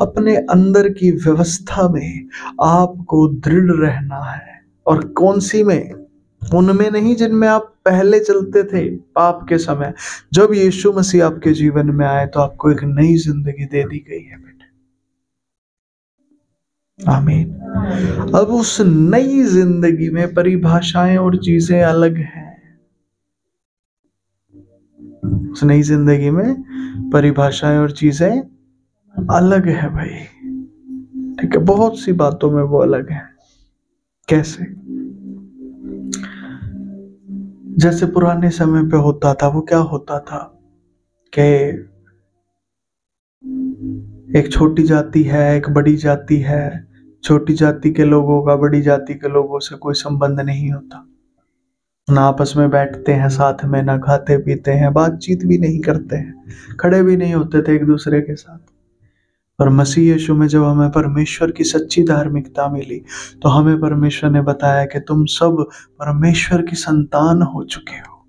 अपने अंदर की व्यवस्था में आपको दृढ़ रहना है। और कौन सी में? उनमें नहीं जिनमें आप पहले चलते थे पाप के समय। जब यीशु मसीह आपके जीवन में आए तो आपको एक नई जिंदगी दे दी गई है बेटे। आमीन। अब उस नई जिंदगी में परिभाषाएं और चीजें अलग हैं। उस नई जिंदगी में परिभाषाएं और चीजें अलग है भाई। ठीक है। बहुत सी बातों में वो अलग है। कैसे? जैसे पुराने समय पे होता था, वो क्या होता था कि एक छोटी जाति है, एक बड़ी जाति है। छोटी जाति के लोगों का बड़ी जाति के लोगों से कोई संबंध नहीं होता, ना आपस में बैठते हैं साथ में, ना खाते पीते हैं, बातचीत भी नहीं करते हैं, खड़े भी नहीं होते थे एक दूसरे के साथ। पर मसीह यीशु में जब हमें परमेश्वर की सच्ची धार्मिकता मिली तो हमें परमेश्वर ने बताया कि तुम सब परमेश्वर की संतान हो चुके हो।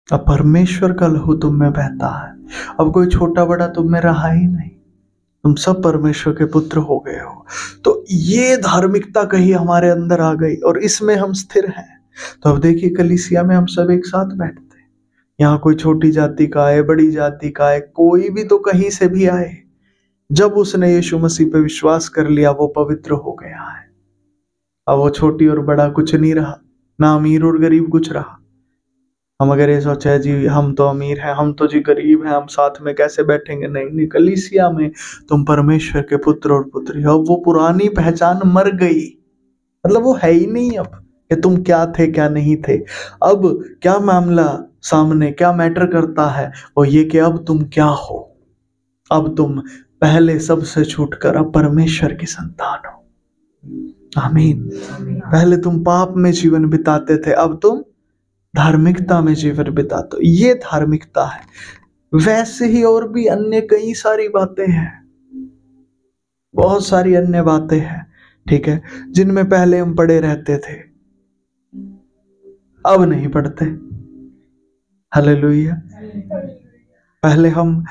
अब परमेश्वर का लहू तुम में बहता है। अब कोई छोटा बड़ा तुम में रहा ही नहीं, तुम सब परमेश्वर के पुत्र हो गए हो। तो ये धार्मिकता कहीं हमारे अंदर आ गई और इसमें हम स्थिर हैं। तो अब देखिए कलीसिया में हम सब एक साथ बैठते हैं। यहाँ कोई छोटी जाति का है, बड़ी जाति का है, कोई भी तो कहीं से भी आए, जब उसने यीशु मसीह पे विश्वास कर लिया वो पवित्र हो गया है। अब वो छोटी और बड़ा कुछ नहीं रहा, ना अमीर और गरीब कुछ रहा। हम अगर ये सोचे जी हम तो अमीर हैं, हम तो जी गरीब हैं, हम साथ में कैसे बैठेंगे, नहीं, कलीसिया में तुम परमेश्वर के पुत्र और पुत्री हो। वो पुरानी पहचान मर गई, मतलब वो है ही नहीं अब कि तुम क्या थे क्या नहीं थे। अब क्या मामला सामने क्या मैटर करता है, वो ये कि अब तुम क्या हो। अब तुम पहले सबसे छूटकर अब परमेश्वर की संतान हो। आमीन। पहले तुम पाप में जीवन बिताते थे, अब तुम धार्मिकता में जीवन बिताते हो। ये धार्मिकता है। वैसे ही और भी अन्य कई सारी बातें हैं, बहुत सारी अन्य बातें हैं, ठीक है, जिनमें पहले हम पढ़े रहते थे, अब नहीं पढ़ते। हालेलुया। पहले हम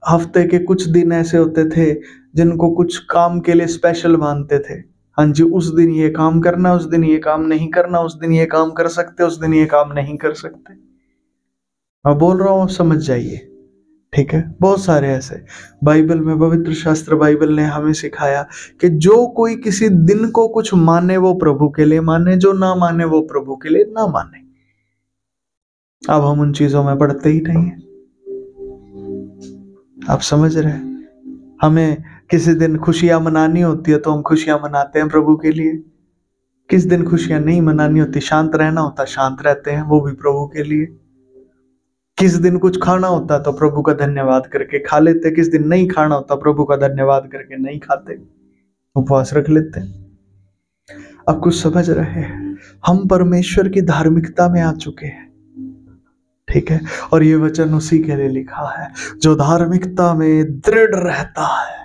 हफ्ते के कुछ दिन ऐसे होते थे जिनको कुछ काम के लिए स्पेशल मानते थे। हाँ जी, उस दिन ये काम करना, उस दिन ये काम नहीं करना, उस दिन ये काम कर सकते, उस दिन ये काम नहीं कर सकते। मैं बोल रहा हूं, समझ जाइए, ठीक है। बहुत सारे ऐसे बाइबल में, पवित्र शास्त्र बाइबल ने हमें सिखाया कि जो कोई किसी दिन को कुछ माने वो प्रभु के लिए माने, जो ना माने वो प्रभु के लिए ना माने। अब हम उन चीजों में पढ़ते ही नहीं है। आप समझ रहे हैं? हमें किसी दिन खुशियां मनानी होती है तो हम खुशियां मनाते हैं प्रभु के लिए। किस दिन खुशियां नहीं मनानी होती, शांत रहना होता, शांत रहते हैं, वो भी प्रभु के लिए। किस दिन कुछ खाना होता तो प्रभु का धन्यवाद करके खा लेते, किस दिन नहीं खाना होता प्रभु का धन्यवाद करके नहीं खाते, उपवास रख लेते। अब कुछ समझ रहे हैं? हम परमेश्वर की धार्मिकता में आ चुके हैं, ठीक है। और ये वचन उसी के लिए लिखा है जो धार्मिकता में दृढ़ रहता है।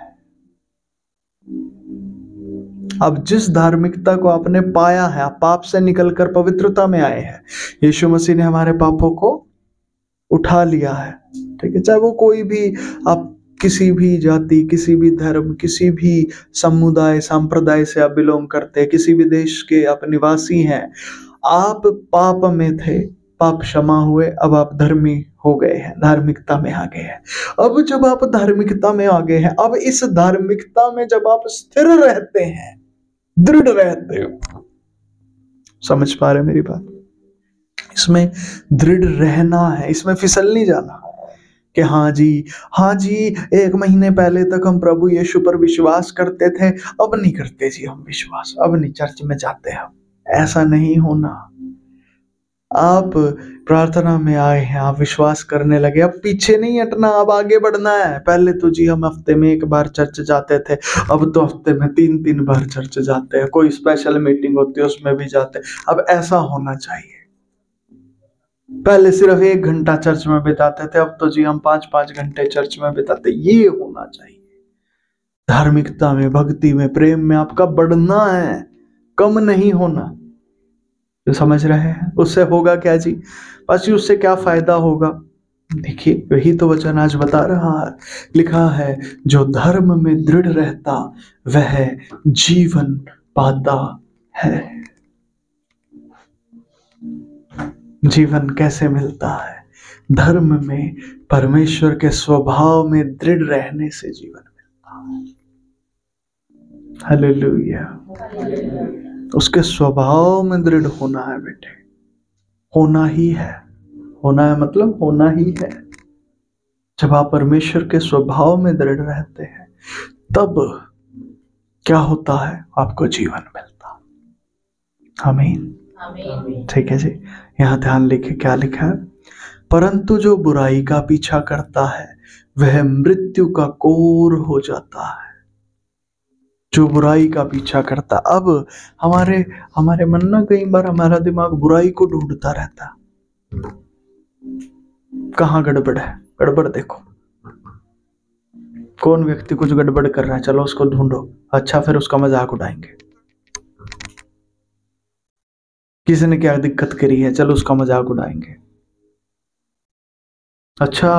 अब जिस धार्मिकता को आपने पाया है, आप पाप से निकलकर पवित्रता में आए हैं। यीशु मसीह ने हमारे पापों को उठा लिया है, ठीक है। चाहे वो कोई भी, आप किसी भी जाति, किसी भी धर्म, किसी भी समुदाय संप्रदाय से आप बिलोंग करते हैं, किसी भी देश के आप निवासी हैं, आप पाप में थे, पाप क्षमा हुए, अब आप धर्मी हो गए हैं, धार्मिकता में आ गए हैं। अब जब आप धार्मिकता में आ गए हैं, अब इस धार्मिकता में जब आप स्थिर रहते हैं, दृढ़ रहते हो, समझ पा रहे मेरी बात? इसमें दृढ़ रहना है, इसमें फिसल नहीं जाना कि हाँ जी 1 महीने पहले तक हम प्रभु यीशु पर विश्वास करते थे, अब नहीं करते जी हम विश्वास, अब नहीं चर्च में जाते हम। ऐसा नहीं होना। आप प्रार्थना में आए हैं, आप विश्वास करने लगे, अब पीछे नहीं हटना, अब आगे बढ़ना है। पहले तो जी हम हफ्ते में 1 बार चर्च जाते थे, अब तो हफ्ते में 3-3 बार चर्च जाते हैं, कोई स्पेशल मीटिंग होती है उसमें भी जाते हैं। अब ऐसा होना चाहिए। पहले सिर्फ 1 घंटा चर्च में बिताते थे, अब तो जी हम 5-5 घंटे चर्च में बिताते। ये होना चाहिए। धार्मिकता में, भक्ति में, प्रेम में आपका बढ़ना है, कम नहीं होना। जो समझ रहे हैं? उससे होगा क्या जी? बस उससे क्या फायदा होगा? देखिए, वही तो वचन आज बता रहा है। लिखा है जो धर्म में दृढ़ रहता वह जीवन पाता है। जीवन कैसे मिलता है? धर्म में, परमेश्वर के स्वभाव में दृढ़ रहने से जीवन मिलता है। हालेलुया। उसके स्वभाव में दृढ़ होना है बेटे, होना ही है। होना है मतलब होना ही है। जब आप परमेश्वर के स्वभाव में दृढ़ रहते हैं तब क्या होता है? आपको जीवन मिलता। आमीन। ठीक है जी। यहाँ ध्यान लिखे, क्या लिखा है? परंतु जो बुराई का पीछा करता है वह मृत्यु का कोर हो जाता है। जो बुराई का पीछा करता, अब हमारे मन में कई बार हमारा दिमाग बुराई को ढूंढता रहता। कहाँ गड़बड़ है? गड़बड़ देखो, कौन व्यक्ति कुछ गड़बड़ कर रहा है, चलो उसको ढूंढो। अच्छा, फिर उसका मजाक उड़ाएंगे। किसी ने क्या दिक्कत करी है, चलो उसका मजाक उड़ाएंगे। अच्छा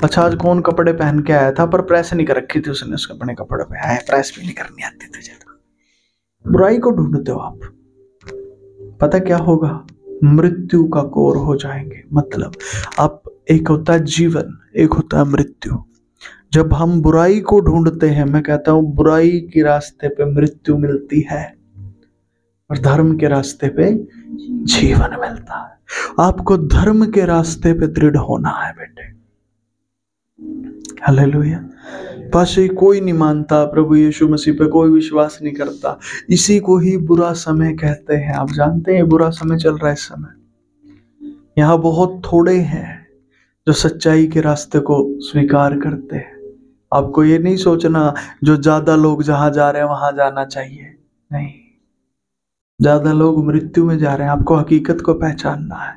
अच्छा, आज कौन कपड़े पहन के आया था पर प्रेस नहीं कर रखी थी उसने, उसके अपने कपड़े पे आए, प्रेस भी नहीं करनी आती तुझे तो। बुराई को ढूंढते हो आप, पता क्या होगा? मृत्यु का कोर हो जाएंगे। मतलब आप, एक होता है जीवन, एक होता है मृत्यु। जब हम बुराई को ढूंढते हैं, मैं कहता हूं बुराई के रास्ते पे मृत्यु मिलती है और धर्म के रास्ते पे जीवन मिलता है। आपको धर्म के रास्ते पे दृढ़ होना है बेटे। हालेलुया। पाशे कोई नहीं मानता प्रभु यीशु मसीह पे, कोई विश्वास नहीं करता, इसी को ही बुरा समय कहते हैं। आप जानते हैं बुरा समय चल रहा है इस समय। यहाँ बहुत थोड़े हैं जो सच्चाई के रास्ते को स्वीकार करते हैं। आपको ये नहीं सोचना जो ज्यादा लोग जहां जा रहे हैं वहां जाना चाहिए, नहीं। ज्यादा लोग मृत्यु में जा रहे हैं, आपको हकीकत को पहचानना है।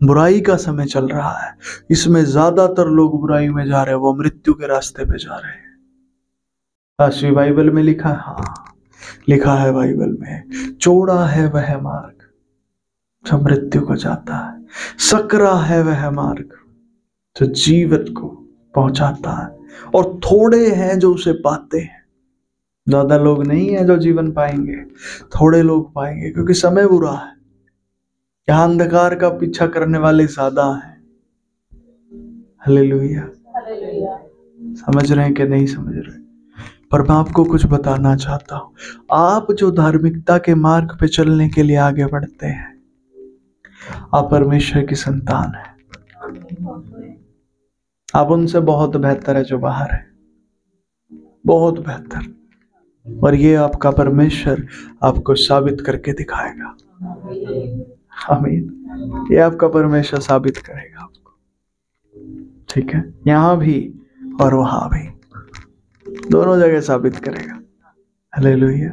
बुराई का समय चल रहा है, इसमें ज्यादातर लोग बुराई में जा रहे हैं, वो मृत्यु के रास्ते पे जा रहे हैं। आशी बाइबल में लिखा है, हाँ लिखा है बाइबल में, चौड़ा है वह मार्ग जो मृत्यु को जाता है, सकरा है वह मार्ग जो जीवन को पहुंचाता है, और थोड़े हैं जो उसे पाते हैं। ज्यादा लोग नहीं है जो जीवन पाएंगे, थोड़े लोग पाएंगे, क्योंकि समय बुरा है। यहाँ अंधकार का पीछा करने वाले ज्यादा हैं। हालेलुया। समझ रहे हैं कि नहीं समझ रहे? पर मैं आपको कुछ बताना चाहता हूं। आप जो धार्मिकता के मार्ग पे चलने के लिए आगे बढ़ते हैं, आप परमेश्वर की संतान है। आप उनसे बहुत बेहतर है जो बाहर है, बहुत बेहतर। और ये आपका परमेश्वर आपको साबित करके दिखाएगा। आमीन। ये आपका परमेश्वर साबित करेगा आपको, ठीक है? यहां भी और वहां भी, दोनों जगह साबित करेगा। हालेलुया।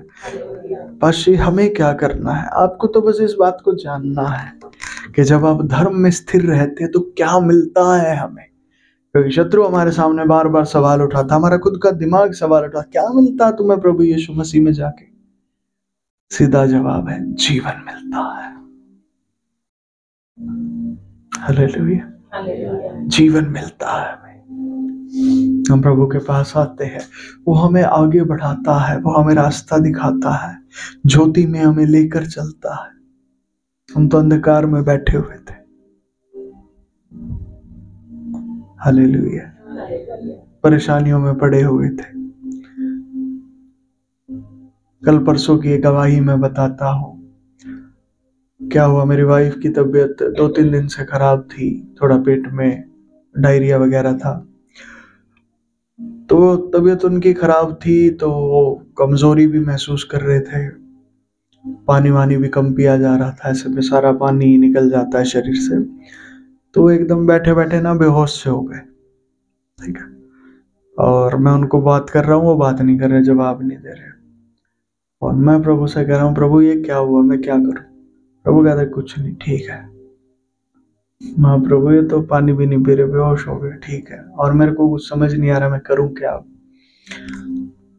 बस हमें क्या करना है? आपको तो बस इस बात को जानना है कि जब आप धर्म में स्थिर रहते हैं तो क्या मिलता है हमें। क्योंकि शत्रु हमारे सामने बार बार सवाल उठाता, हमारा खुद का दिमाग सवाल उठा, क्या मिलता है तुम्हें प्रभु यीशु मसीह में जाके? सीधा जवाब है, जीवन मिलता है। हालेलुया। जीवन मिलता है हमें। हम प्रभु के पास आते हैं, वो हमें आगे बढ़ाता है, वो हमें रास्ता दिखाता है, ज्योति में हमें लेकर चलता है। हम तो अंधकार में बैठे हुए थे। हालेलुया। परेशानियों में पड़े हुए थे। कल परसों की एक गवाही मैं बताता हूं। क्या हुआ, मेरी वाइफ की तबीयत 2-3 दिन से खराब थी, थोड़ा पेट में डायरिया वगैरह था, तो तबीयत उनकी खराब थी, तो वो कमजोरी भी महसूस कर रहे थे, पानी वानी भी कम पिया जा रहा था, ऐसे में सारा पानी निकल जाता है शरीर से। तो एकदम बैठे बैठे ना बेहोश से हो गए, ठीक है? और मैं उनको बात कर रहा हूँ, वो बात नहीं कर रहे, जवाब नहीं दे रहे। और मैं प्रभु से कह रहा हूँ, प्रभु ये क्या हुआ, मैं क्या करूँ? प्रभु कहते कुछ नहीं, ठीक है। माँ प्रभु ये तो पानी भी नहीं पी रहे, बेहोश हो गए, ठीक है। और मेरे को कुछ समझ नहीं आ रहा मैं करूँ क्या।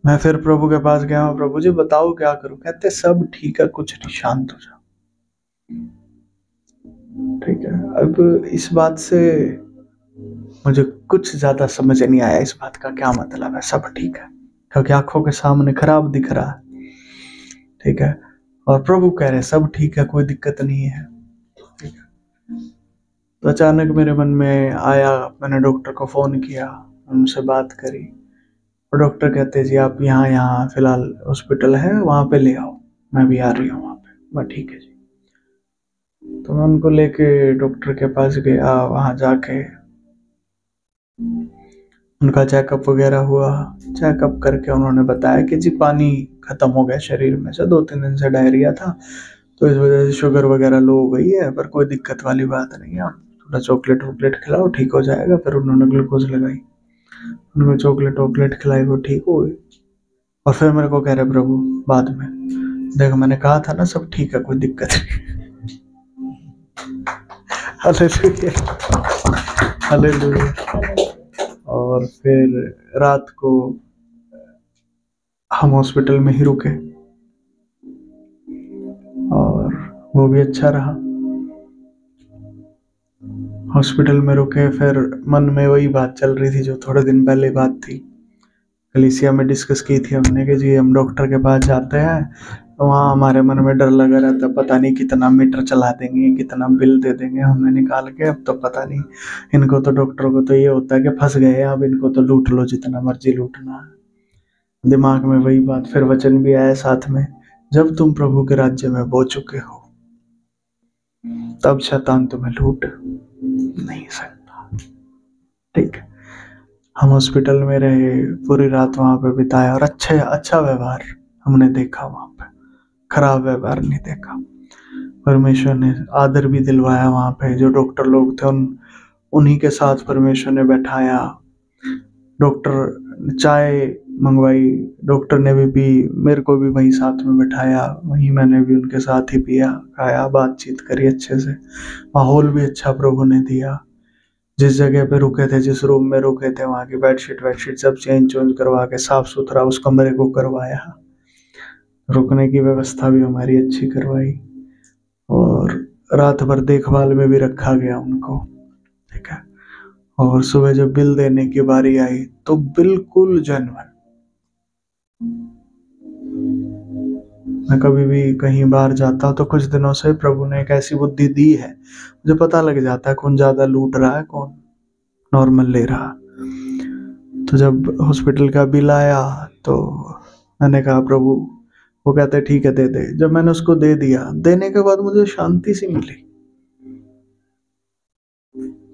मैं फिर प्रभु के पास गया, प्रभु जी बताओ क्या करूँ? कहते सब ठीक है, कुछ नहीं, शांत हो जाओ, ठीक है। अब इस बात से मुझे कुछ ज्यादा समझ नहीं आया, इस बात का क्या मतलब है सब ठीक है, क्योंकि आंखों के सामने खराब दिख रहा है, ठीक है। और प्रभु कह रहे सब ठीक है, कोई दिक्कत नहीं है, ठीक है। तो अचानक मेरे मन में आया, मैंने डॉक्टर को फोन किया, उनसे बात करी, और डॉक्टर कहते जी आप यहाँ फिलहाल हॉस्पिटल है, वहां पे ले आओ, मैं भी आ रही हूँ वहां पे। मैं ठीक है जी। तो मैं उनको लेके डॉक्टर के पास गया, वहां जाके उनका चेकअप वगैरह हुआ। चेकअप करके उन्होंने बताया कि जी पानी खत्म हो गया शरीर में से, 2-3 दिन से डायरिया था, तो इस वजह से शुगर वगैरह लो हो गई है, पर कोई दिक्कत वाली बात नहीं है, आप थोड़ा चॉकलेट वॉकलेट खिलाओ, ठीक हो जाएगा। फिर उन्होंने ग्लूकोज लगाई, उनको चॉकलेट वॉकलेट खिलाई, वो ठीक हो गई। और फिर मेरे को कह रहे प्रभु बाद में, देखो मैंने कहा था ना सब ठीक है, कोई दिक्कत नहीं। हालेलुया। और फिर रात को हम हॉस्पिटल में ही रुके, और वो भी अच्छा रहा। हॉस्पिटल में रुके, फिर मन में वही बात चल रही थी जो थोड़े दिन पहले बात थी, कलीसिया में डिस्कस की थी हमने कि जी हम डॉक्टर के पास जाते हैं तो वहाँ हमारे मन में डर लगा रहता, पता नहीं कितना मीटर चला देंगे, कितना बिल दे देंगे हमें निकाल के। अब तो पता नहीं, इनको तो डॉक्टरों को तो ये होता है कि फंस गए, अब इनको तो लूट लो जितना मर्जी लूटना है। दिमाग में वही बात। फिर वचन भी आया साथ में, जब तुम प्रभु के राज्य में बो चुके हो तब शैतान तुम्हें लूट नहीं सकता। ठीक, हम हॉस्पिटल में रहे, पूरी रात वहां पे बिताया और अच्छा व्यवहार हमने देखा, वहां पे खराब व्यवहार नहीं देखा। परमेश्वर ने आदर भी दिलवाया वहां पे, जो डॉक्टर लोग थे उन्हीं के साथ परमेश्वर ने बैठाया। डॉक्टर ने चाय मंगवाई, डॉक्टर ने भी पी, मेरे को भी वहीं साथ में बैठाया, वहीं मैंने भी उनके साथ ही पिया खाया, बातचीत करी अच्छे से। माहौल भी अच्छा प्रभु ने दिया। जिस जगह पे रुके थे, जिस रूम में रुके थे, वहाँ की बेडशीट सब चेंज करवा के साफ सुथरा उस कमरे को करवाया। रुकने की व्यवस्था भी हमारी अच्छी करवाई और रात भर देखभाल में भी रखा गया उनको। ठीक है। और सुबह जब बिल देने की बारी आई तो बिल्कुल जेन्युइन। मैं कभी भी कहीं बाहर जाता हूँ तो कुछ दिनों से प्रभु ने एक ऐसी बुद्धि दी है, मुझे पता लग जाता है कौन ज्यादा लूट रहा है, कौन नॉर्मल ले रहा। तो जब हॉस्पिटल का बिल आया तो मैंने कहा प्रभु, वो कहते ठीक है दे दे। जब मैंने उसको दे दिया, देने के बाद मुझे शांति सी मिली।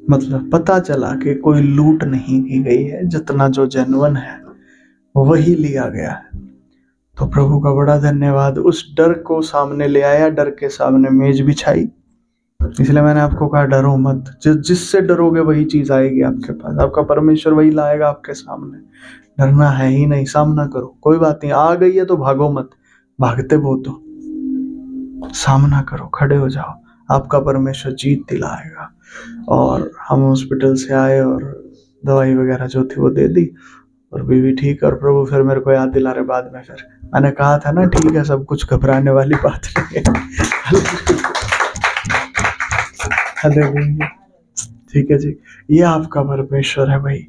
मतलब पता चला कि कोई लूट नहीं की गई है, जितना जो जेन्युइन है वही लिया गया है। तो प्रभु का बड़ा धन्यवाद। उस डर को सामने ले आया, डर के सामने मेज बिछाई। इसलिए मैंने आपको कहा डरो मत, जिससे डरोगे वही चीज आएगी आपके पास, आपका परमेश्वर वही लाएगा आपके सामने। डरना है ही नहीं, सामना करो, कोई बात नहीं। आ गई है तो भागो मत, भागते बहुत हो, सामना करो, खड़े हो जाओ, आपका परमेश्वर जीत दिलाएगा। और हम हॉस्पिटल से आए और दवाई वगैरह जो थी वो दे दी और बीवी ठीक। और प्रभु फिर मेरे को याद दिला रहे बाद में, फिर मैंने कहा था ना ठीक है, सब कुछ घबराने वाली बात नहीं है। ठीक है जी, ये आपका परमेश्वर है भाई।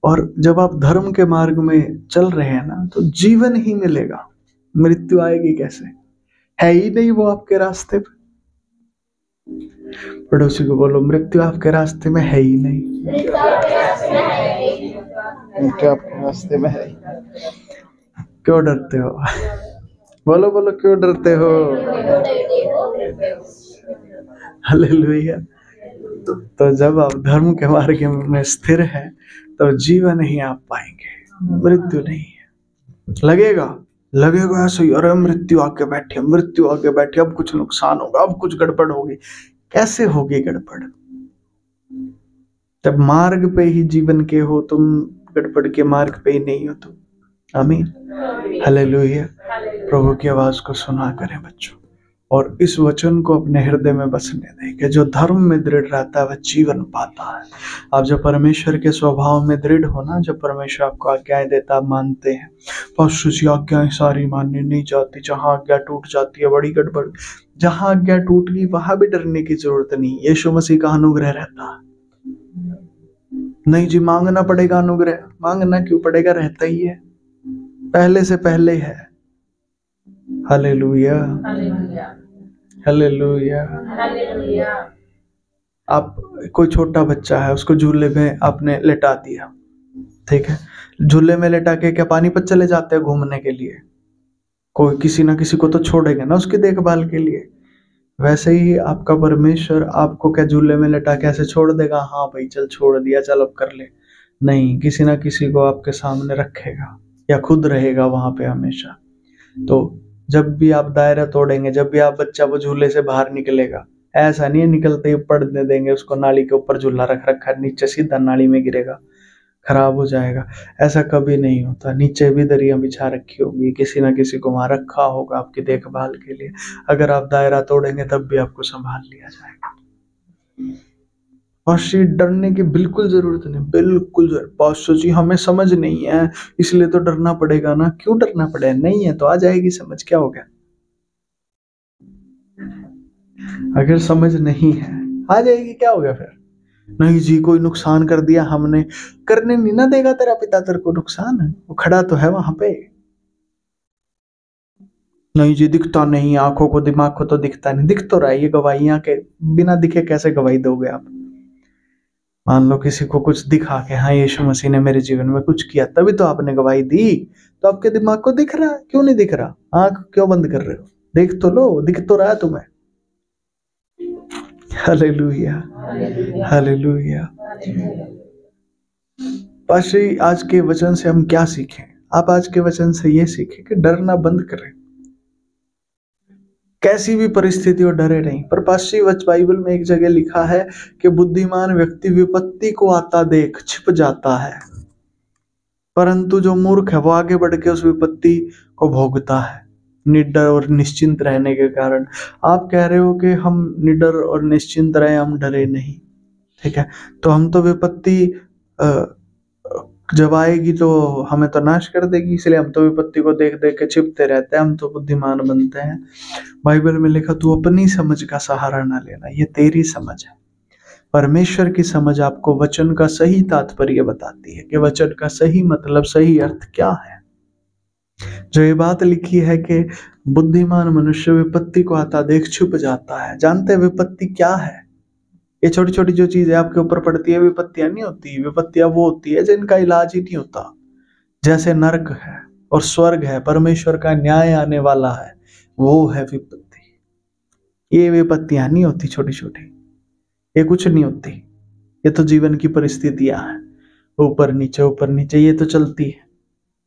और जब आप धर्म के मार्ग में चल रहे हैं ना तो जीवन ही मिलेगा, मृत्यु आएगी कैसे? है ही नहीं वो आपके रास्ते पे। पड़ोसी को बोलो मृत्यु आपके रास्ते में है ही नहीं, मृत्यु आपके रास्ते में है। क्यों डरते हो? बोलो बोलो, क्यों डरते हो? हालेलुया। तो जब आप धर्म के मार्ग में स्थिर हैं तो जीवन ही आप पाएंगे, मृत्यु नहीं है। लगेगा ऐसे ही, अरे मृत्यु आके बैठी, मृत्यु आके बैठी, अब कुछ नुकसान होगा, अब कुछ गड़बड़ होगी। कैसे होगी गड़बड़? जब मार्ग पे ही जीवन के हो तुम, गड़बड़ के मार्ग पे ही नहीं हो तुम। आमीन, हालेलुया। प्रभु की आवाज को सुना करें बच्चों, और इस वचन को अपने हृदय में बसने दें कि जो धर्म में दृढ़ रहता है वह जीवन पाता है। आप जब परमेश्वर के स्वभाव में दृढ़ हो ना, जब परमेश्वर आपको आज्ञाएं देता आप मानते हैं। पशु आज्ञाएं सारी माननी नहीं जाती, जहां आज्ञा टूट जाती है बड़ी गड़बड़। जहां आज्ञा टूट गई वहां भी डरने की जरूरत नहीं, यीशु मसीह का अनुग्रह रहता है। नहीं जी मांगना पड़ेगा अनुग्रह, मांगना क्यों पड़ेगा, रहता ही है, पहले से पहले है। Hallelujah, hallelujah. आप कोई छोटा बच्चा है, उसको झूले में आपने लेटा दिया, ठीक है, झूले में लेटा के क्या पानी पर चले जाते हैं घूमने के लिए? कोई किसी ना किसी को तो छोड़ेगा ना उसकी देखभाल के लिए। वैसे ही आपका परमेश्वर आपको क्या झूले में लेटा के ऐसे छोड़ देगा? हाँ भाई चल छोड़ दिया, चल अब कर ले। नहीं, किसी ना किसी को आपके सामने रखेगा या खुद रहेगा वहां पे हमेशा। तो जब भी आप दायरा तोड़ेंगे, जब भी आप बच्चा वो झूले से बाहर निकलेगा, ऐसा नहीं है निकलते ही पड़ने देंगे उसको, नाली के ऊपर झूला रख रखा है, नीचे सीधा नाली में गिरेगा, खराब हो जाएगा। ऐसा कभी नहीं होता। नीचे भी दरिया बिछा रखी होगी, किसी ना किसी को वहां रखा होगा आपकी देखभाल के लिए। अगर आप दायरा तोड़ेंगे तब भी आपको संभाल लिया जाएगा। और डरने की बिल्कुल जरूरत नहीं, बिल्कुल पास्टर जी हमें समझ नहीं है इसलिए तो डरना पड़ेगा ना। क्यों डरना पड़ेगा? नहीं है तो आ जाएगी समझ, क्या हो गया? अगर समझ नहीं है आ जाएगी, क्या हो गया फिर? नहीं जी कोई नुकसान कर दिया हमने, करने नहीं ना देगा तेरा पिता तेरे को नुकसान, वो खड़ा तो है वहां पे। नहीं जी दिखता नहीं, आंखों को दिमाग को तो दिखता नहीं, दिख तो रहा है, ये गवाहियां के बिना दिखे कैसे गवाही दोगे आप। मान लो किसी को कुछ दिखा के हाँ यीशु मसीह ने मेरे जीवन में कुछ किया, तभी तो आपने गवाही दी, तो आपके दिमाग को दिख रहा है, क्यों नहीं दिख रहा? आंख क्यों बंद कर रहे हो? देख तो लो, दिख तो रहा है तुम्हें। Hallelujah hallelujah. पास्टर आज के वचन से हम क्या सीखें? आप आज के वचन से ये सीखें कि डरना बंद करें, कैसी भी परिस्थिति हो डरे नहीं। पर पास्टर बाइबल में एक जगह लिखा है कि बुद्धिमान व्यक्ति विपत्ति को आता देख छिप जाता है, परंतु जो मूर्ख है वो आगे बढ़ के उस विपत्ति को भोगता है निडर और निश्चिंत रहने के कारण। आप कह रहे हो कि हम निडर और निश्चिंत रहे, हम डरे नहीं, ठीक है, तो हम तो विपत्ति जब आएगी तो हमें तो नाश कर देगी, इसलिए हम तो विपत्ति को देख देख के छिपते रहते हैं, हम तो बुद्धिमान बनते हैं। बाइबल में लिखा तू अपनी समझ का सहारा ना लेना, ये तेरी समझ है। परमेश्वर की समझ आपको वचन का सही तात्पर्य बताती है कि वचन का सही मतलब, सही अर्थ क्या है। जो ये बात लिखी है कि बुद्धिमान मनुष्य विपत्ति को आता देख छुप जाता है। जानते हैं विपत्ति क्या है? ये छोटी छोटी जो चीजें आपके ऊपर पड़ती है विपत्तियां नहीं होती। विपत्तियां वो होती है जिनका इलाज ही नहीं होता, जैसे नरक है और स्वर्ग है, परमेश्वर का न्याय आने वाला है, वो है विपत्ति। ये विपत्तियां नहीं होती छोटी छोटी, ये कुछ नहीं होती, ये तो जीवन की परिस्थितियां हैं, ऊपर नीचे ये तो चलती है।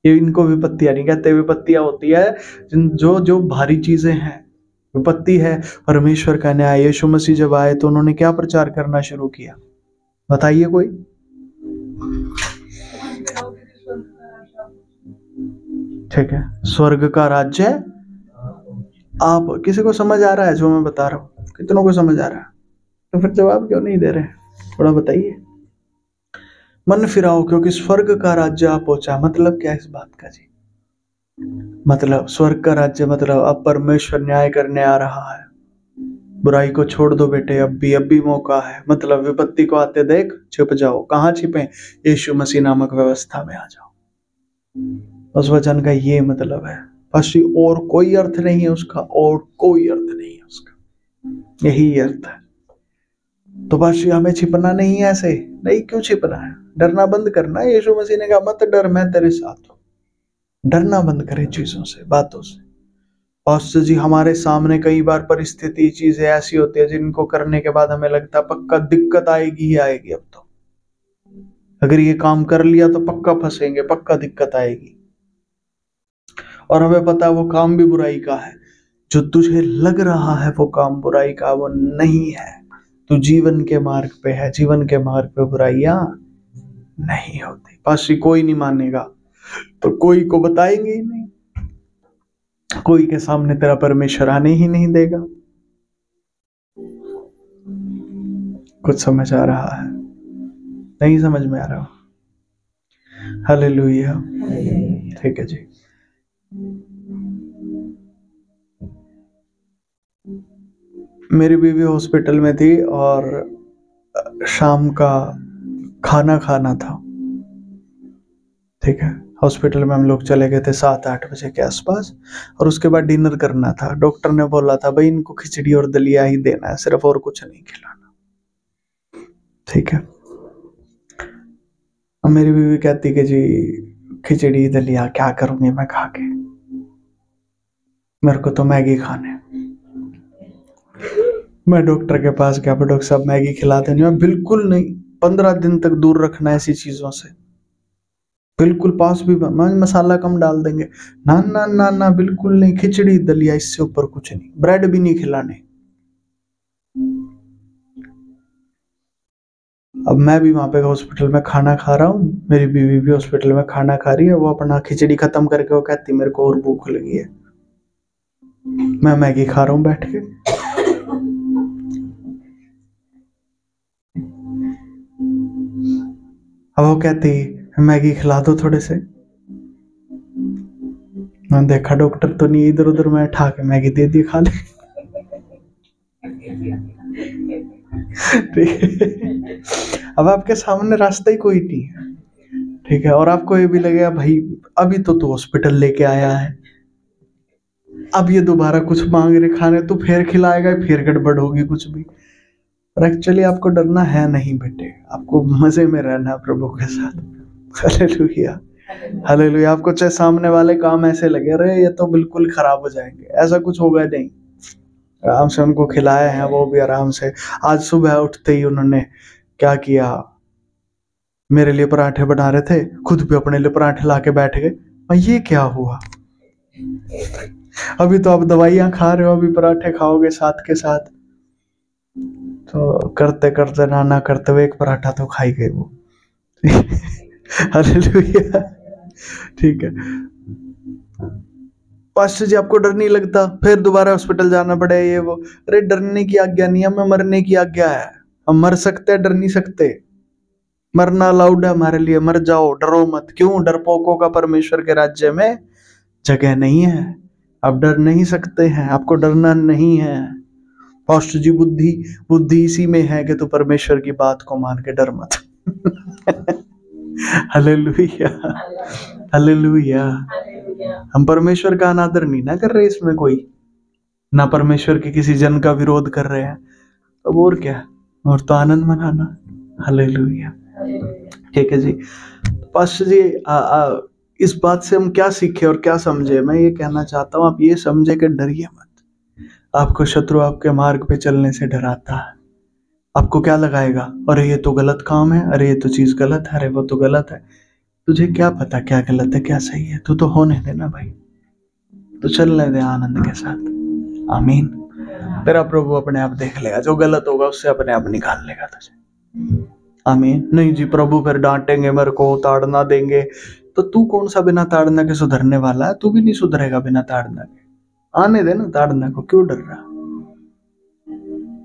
ये इनको विपत्तियां नहीं कहते। विपत्तियां होती है जो भारी चीजें हैं। विपत्ति है परमेश्वर का न्याय। यीशु मसीह जब आए तो उन्होंने क्या प्रचार करना शुरू किया? बताइए कोई। ठीक है, स्वर्ग का राज्य आप किसी को समझ आ रहा है जो मैं बता रहा हूं? कितनों को समझ आ रहा है? तो फिर जवाब क्यों नहीं दे रहे? थोड़ा बताइए। मन फिराओ, क्योंकि स्वर्ग का राज्य आप पहुंचा। मतलब क्या इस बात का जी? मतलब स्वर्ग का राज्य मतलब अब परमेश्वर न्याय करने आ रहा है। बुराई को छोड़ दो बेटे, अब भी मौका है। मतलब विपत्ति को आते देख छिप जाओ। कहाँ छिपे? यीशु मसीह नामक व्यवस्था में आ जाओ। उस वचन का ये मतलब है। पश्ची और कोई अर्थ नहीं है उसका, और कोई अर्थ नहीं है उसका, यही अर्थ है। तो पश्ची हमें छिपना नहीं है, ऐसे नहीं। क्यों छिपना है? डरना बंद करना है। यीशु मसीह ने कहा मत डर, मैं तेरे साथ हूं। डरना बंद करें चीजों से, बातों से। पास्टर जी हमारे सामने कई बार परिस्थिति, चीजें ऐसी होती है जिनको करने के बाद हमें लगता है पक्का दिक्कत आएगी ही आएगी। अब तो अगर ये काम कर लिया तो पक्का फंसेंगे, पक्का दिक्कत आएगी। और हमें पता है वो काम भी बुराई का है। जो तुझे लग रहा है वो काम बुराई का, वो नहीं है। तू जीवन के मार्ग पे है। जीवन के मार्ग पे बुराइयां नहीं होती। पास्टर कोई नहीं मानेगा तो कोई को बताएंगे ही नहीं। कोई के सामने तेरा परमेश्वर आने ही नहीं देगा। कुछ समझ आ रहा है? नहीं समझ में आ रहा? हालेलुया। ठीक है जी। मेरी बीवी हॉस्पिटल में थी और शाम का खाना खाना था। ठीक है, हॉस्पिटल में हम लोग चले गए थे 7-8 बजे के आसपास, और उसके बाद डिनर करना था। डॉक्टर ने बोला था भाई इनको खिचड़ी और दलिया ही देना है, सिर्फ और कुछ नहीं खिलाना। ठीक है, अब मेरी बीवी कहती कि जी खिचड़ी दलिया क्या करूंगी मैं खा के, मेरे को तो मैगी खाने। मैं डॉक्टर के पास गया, डॉक्टर साहब मैगी खिला देनी। मैं बिल्कुल नहीं, 15 दिन तक दूर रखना ऐसी चीजों से, बिल्कुल पास भी मसाला कम डाल देंगे। ना ना ना ना, बिल्कुल नहीं। खिचड़ी दलिया, इससे ऊपर कुछ नहीं। ब्रेड भी नहीं खिलाने। अब मैं भी वहां पे हॉस्पिटल में खाना खा रहा हूँ, मेरी बीवी भी हॉस्पिटल में खाना खा रही है। वो अपना खिचड़ी खत्म करके वो कहती मेरे को और भूख लगी है। मैं मैगी खा रहा हूँ बैठ के। अब वो कहती मैगी खिला दो थोड़े से। मैं देखा डॉक्टर तो नहीं, इधर उधर मैं उठा के मैगी दे दी, खा ले। ठीक है, अब आपके सामने रास्ता ही कोई नहीं है, ठीक है, और आपको ये भी लगेगा भाई अभी तो तू हॉस्पिटल लेके आया है, अब ये दोबारा कुछ मांग रहे खाने, तो फिर खिलाएगा, फिर गड़बड़ होगी कुछ भी। और एक्चुअली आपको डरना है नहीं बेटे, आपको मजे में रहना है प्रभु के साथ। Hallelujah, hallelujah. आपको चाहे सामने वाले काम ऐसे लगे रहे ये तो बिल्कुल खराब हो जाएंगे, ऐसा कुछ होगा नहीं। आराम से उनको खिलाया है, वो भी आराम से। आज सुबह उठते ही उन्होंने क्या किया, मेरे लिए पराठे बना रहे थे, खुद भी अपने लिए पराठे लाके बैठ गए। ये क्या हुआ, अभी तो आप दवाइयां खा रहे हो, अभी पराठे खाओगे साथ के साथ। तो करते करते नाना करते हुए एक पराठा तो खाई गए वो। हालेलुया, ठीक है। पास्टर जी आपको डर नहीं लगता, फिर दोबारा हॉस्पिटल जाना पड़े ये वो? अरे डरने की आज्ञा नहीं, हमें मरने की आज्ञा है। हम मर सकते हैं, डर नहीं सकते। मरना अलाउड है हमारे लिए, मर जाओ, डरो मत। क्यों? डरपोकों का परमेश्वर के राज्य में जगह नहीं है। आप डर नहीं सकते हैं, आपको डरना नहीं है। पास्टर जी बुद्धि इसी में है कि तू परमेश्वर की बात को मान के डर मत। Hallelujah, hallelujah. हम परमेश्वर का अनादर नहीं ना कर रहे इसमें कोई, ना परमेश्वर के किसी जन का विरोध कर रहे हैं, तो और क्या, और तो आनंद मनाना। हालेलुया, ठीक है जी। पास्टर जी इस बात से हम क्या सीखे और क्या समझे? मैं ये कहना चाहता हूँ, आप ये समझे कि डरिए मत। आपको शत्रु आपके मार्ग पे चलने से डराता है। आपको क्या लगाएगा, अरे ये तो गलत काम है, अरे ये तो चीज गलत है, अरे वो तो गलत है। तुझे क्या पता क्या गलत है क्या सही है? तू तो होने देना भाई, तो चलने दे आनंद के साथ। आमीन। तेरा प्रभु अपने आप देख लेगा, जो गलत होगा उससे अपने आप निकाल लेगा तुझे। आमीन। नहीं जी प्रभु फिर डांटेंगे मेरे को, ताड़ना देंगे, तो तू कौन सा बिना ताड़ना के सुधरने वाला है? तू भी नहीं सुधरेगा बिना ताड़ना के। आने दे ना ताड़ना को, क्यों डर रहा?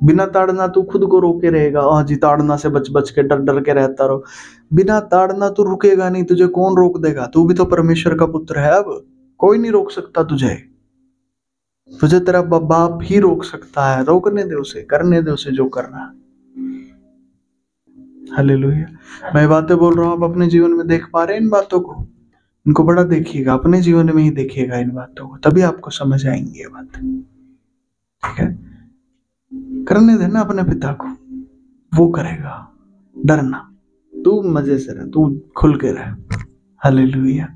बिना ताड़ना तू खुद को रोके रहेगा। हाँ जी, ताड़ना से बच बच के डर डर के रहता रहो। बिना ताड़ना तू रुकेगा नहीं, तुझे कौन रोक देगा? तू भी तो परमेश्वर का पुत्र है, अब कोई नहीं रोक सकता तुझे। तुझे तेरा बाप ही रोक सकता है। रोकने दे उसे, करने दे उसे जो करना। हालेलुया। मैं बातें बोल रहा हूँ, आप अपने जीवन में देख पा रहे हैं इन बातों को? इनको बड़ा देखिएगा, अपने जीवन में ही देखिएगा इन बातों को, तभी आपको समझ आएंगी ये बात। ठीक है, करने देना अपने पिता को, वो करेगा। डरना, तू मजे से रह, तू खुल के रह। हालेलुया।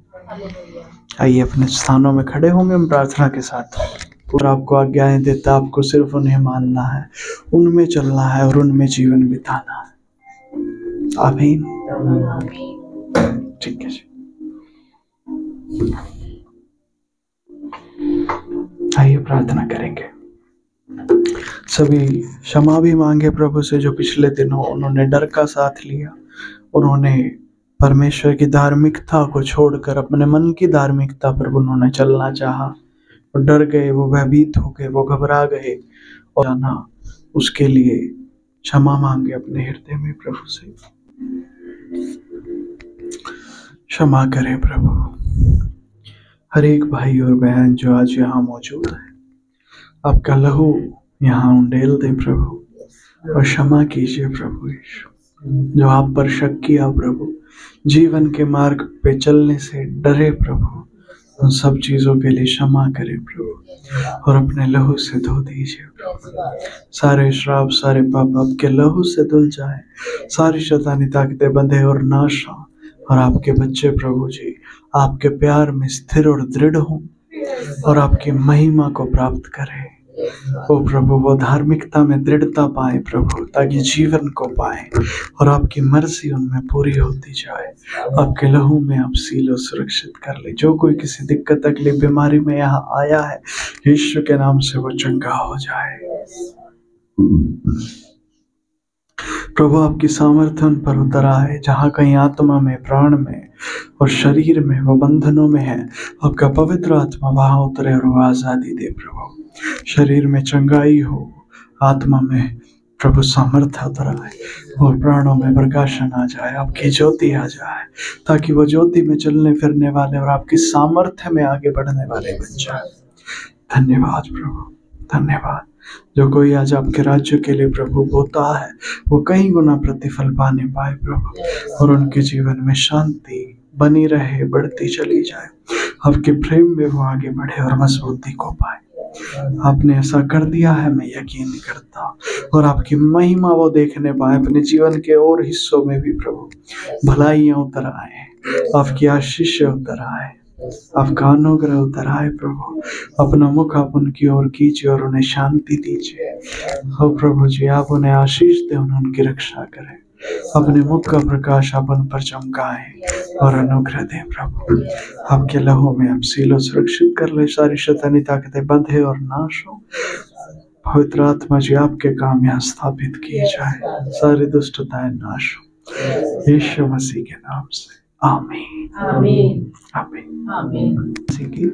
आइए अपने स्थानों में खड़े होंगे हम प्रार्थना के साथ। और आपको आज्ञाएं देता, आपको सिर्फ उन्हें मानना है, उनमें चलना है और उनमें जीवन बिताना है। आमीन। ठीक है जी, आइए प्रार्थना करेंगे। सभी क्षमा भी मांगे प्रभु से, जो पिछले दिनों उन्होंने डर का साथ लिया, उन्होंने परमेश्वर की धार्मिकता को छोड़कर अपने मन की धार्मिकता पर उन्होंने चलना चाहा और डर गए, वो भयभीत हो गए, वो घबरा गए और जाना, उसके लिए क्षमा मांगे अपने हृदय में प्रभु से। क्षमा करें प्रभु हर एक भाई और बहन जो आज यहाँ मौजूद है। आपका लहू यहाँ उंडेल दे प्रभु और क्षमा कीजिए प्रभु यीशु। जो आप पर शक किया प्रभु, जीवन के मार्ग पे चलने से डरे प्रभु, उन सब चीजों के लिए क्षमा करें प्रभु और अपने लहू से धो दीजिए प्रभु। सारे श्राप, सारे पाप आपके लहू से धुल जाए, सारी शैतानी ताकतें बंधे और नाश हो, और आपके बच्चे प्रभु जी आपके प्यार में स्थिर और दृढ़ हों और आपकी महिमा को प्राप्त करें। ओ प्रभु, वो धार्मिकता में दृढ़ता पाए प्रभु, ताकि जीवन को पाए और आपकी मर्जी उनमें पूरी होती जाए। आपके लहू में आप सील और सुरक्षित कर ले। जो कोई किसी दिक्कत, तकलीफ, बीमारी में यहाँ आया है, यीशु के नाम से वो चंगा हो जाए। प्रभु आपकी सामर्थ्य उन पर उतर आए, जहाँ कहीं आत्मा में, प्राण में और शरीर में वो बंधनों में है, आपका पवित्र आत्मा वहां उतरे और वो आजादी दे प्रभु। शरीर में चंगाई हो, आत्मा में प्रभु सामर्थ्य उतर आए और प्राणों में प्रकाशन आ जाए, आपकी ज्योति आ जाए, ताकि वो ज्योति में चलने फिरने वाले और आपकी सामर्थ्य में आगे बढ़ने वाले बन जाए। धन्यवाद प्रभु, धन्यवाद। जो कोई आज आपके राज्य के लिए प्रभु बोता है वो कई गुना प्रतिफल पाने पाए प्रभु, और उनके जीवन में शांति बनी रहे, बढ़ती चली जाए, आपके प्रेम में वो आगे बढ़े और मजबूती को पाए। आपने ऐसा कर दिया है, मैं यकीन करता हूँ, और आपकी महिमा वो देखने पाए अपने जीवन के और हिस्सों में भी प्रभु। भलाइयाँ उतर आए, आपकी आशीष उतर आए, आपका अनुग्रह उतर आए प्रभु। अपना मुख आप उनकी ओर कीजिए और उन्हें शांति दीजिए। हो प्रभु जी, आप उन्हें आशीष दें, उनकी रक्षा करें, अपने मुख का प्रकाश आप उन पर चमकाएं और अनुग्रह दें प्रभु। आपके लहू में आप सीलो सुरक्षित कर ले, सारी शैतानी ताकतें बंधे और नाश हो। पवित्र आत्मा जी, आपके काम यहाँ स्थापित किए जाए, सारी दुष्टताएं नाश हो, यीशु मसीह के नाम से आमीन। आमीन आमीन। आमीन। मसीह की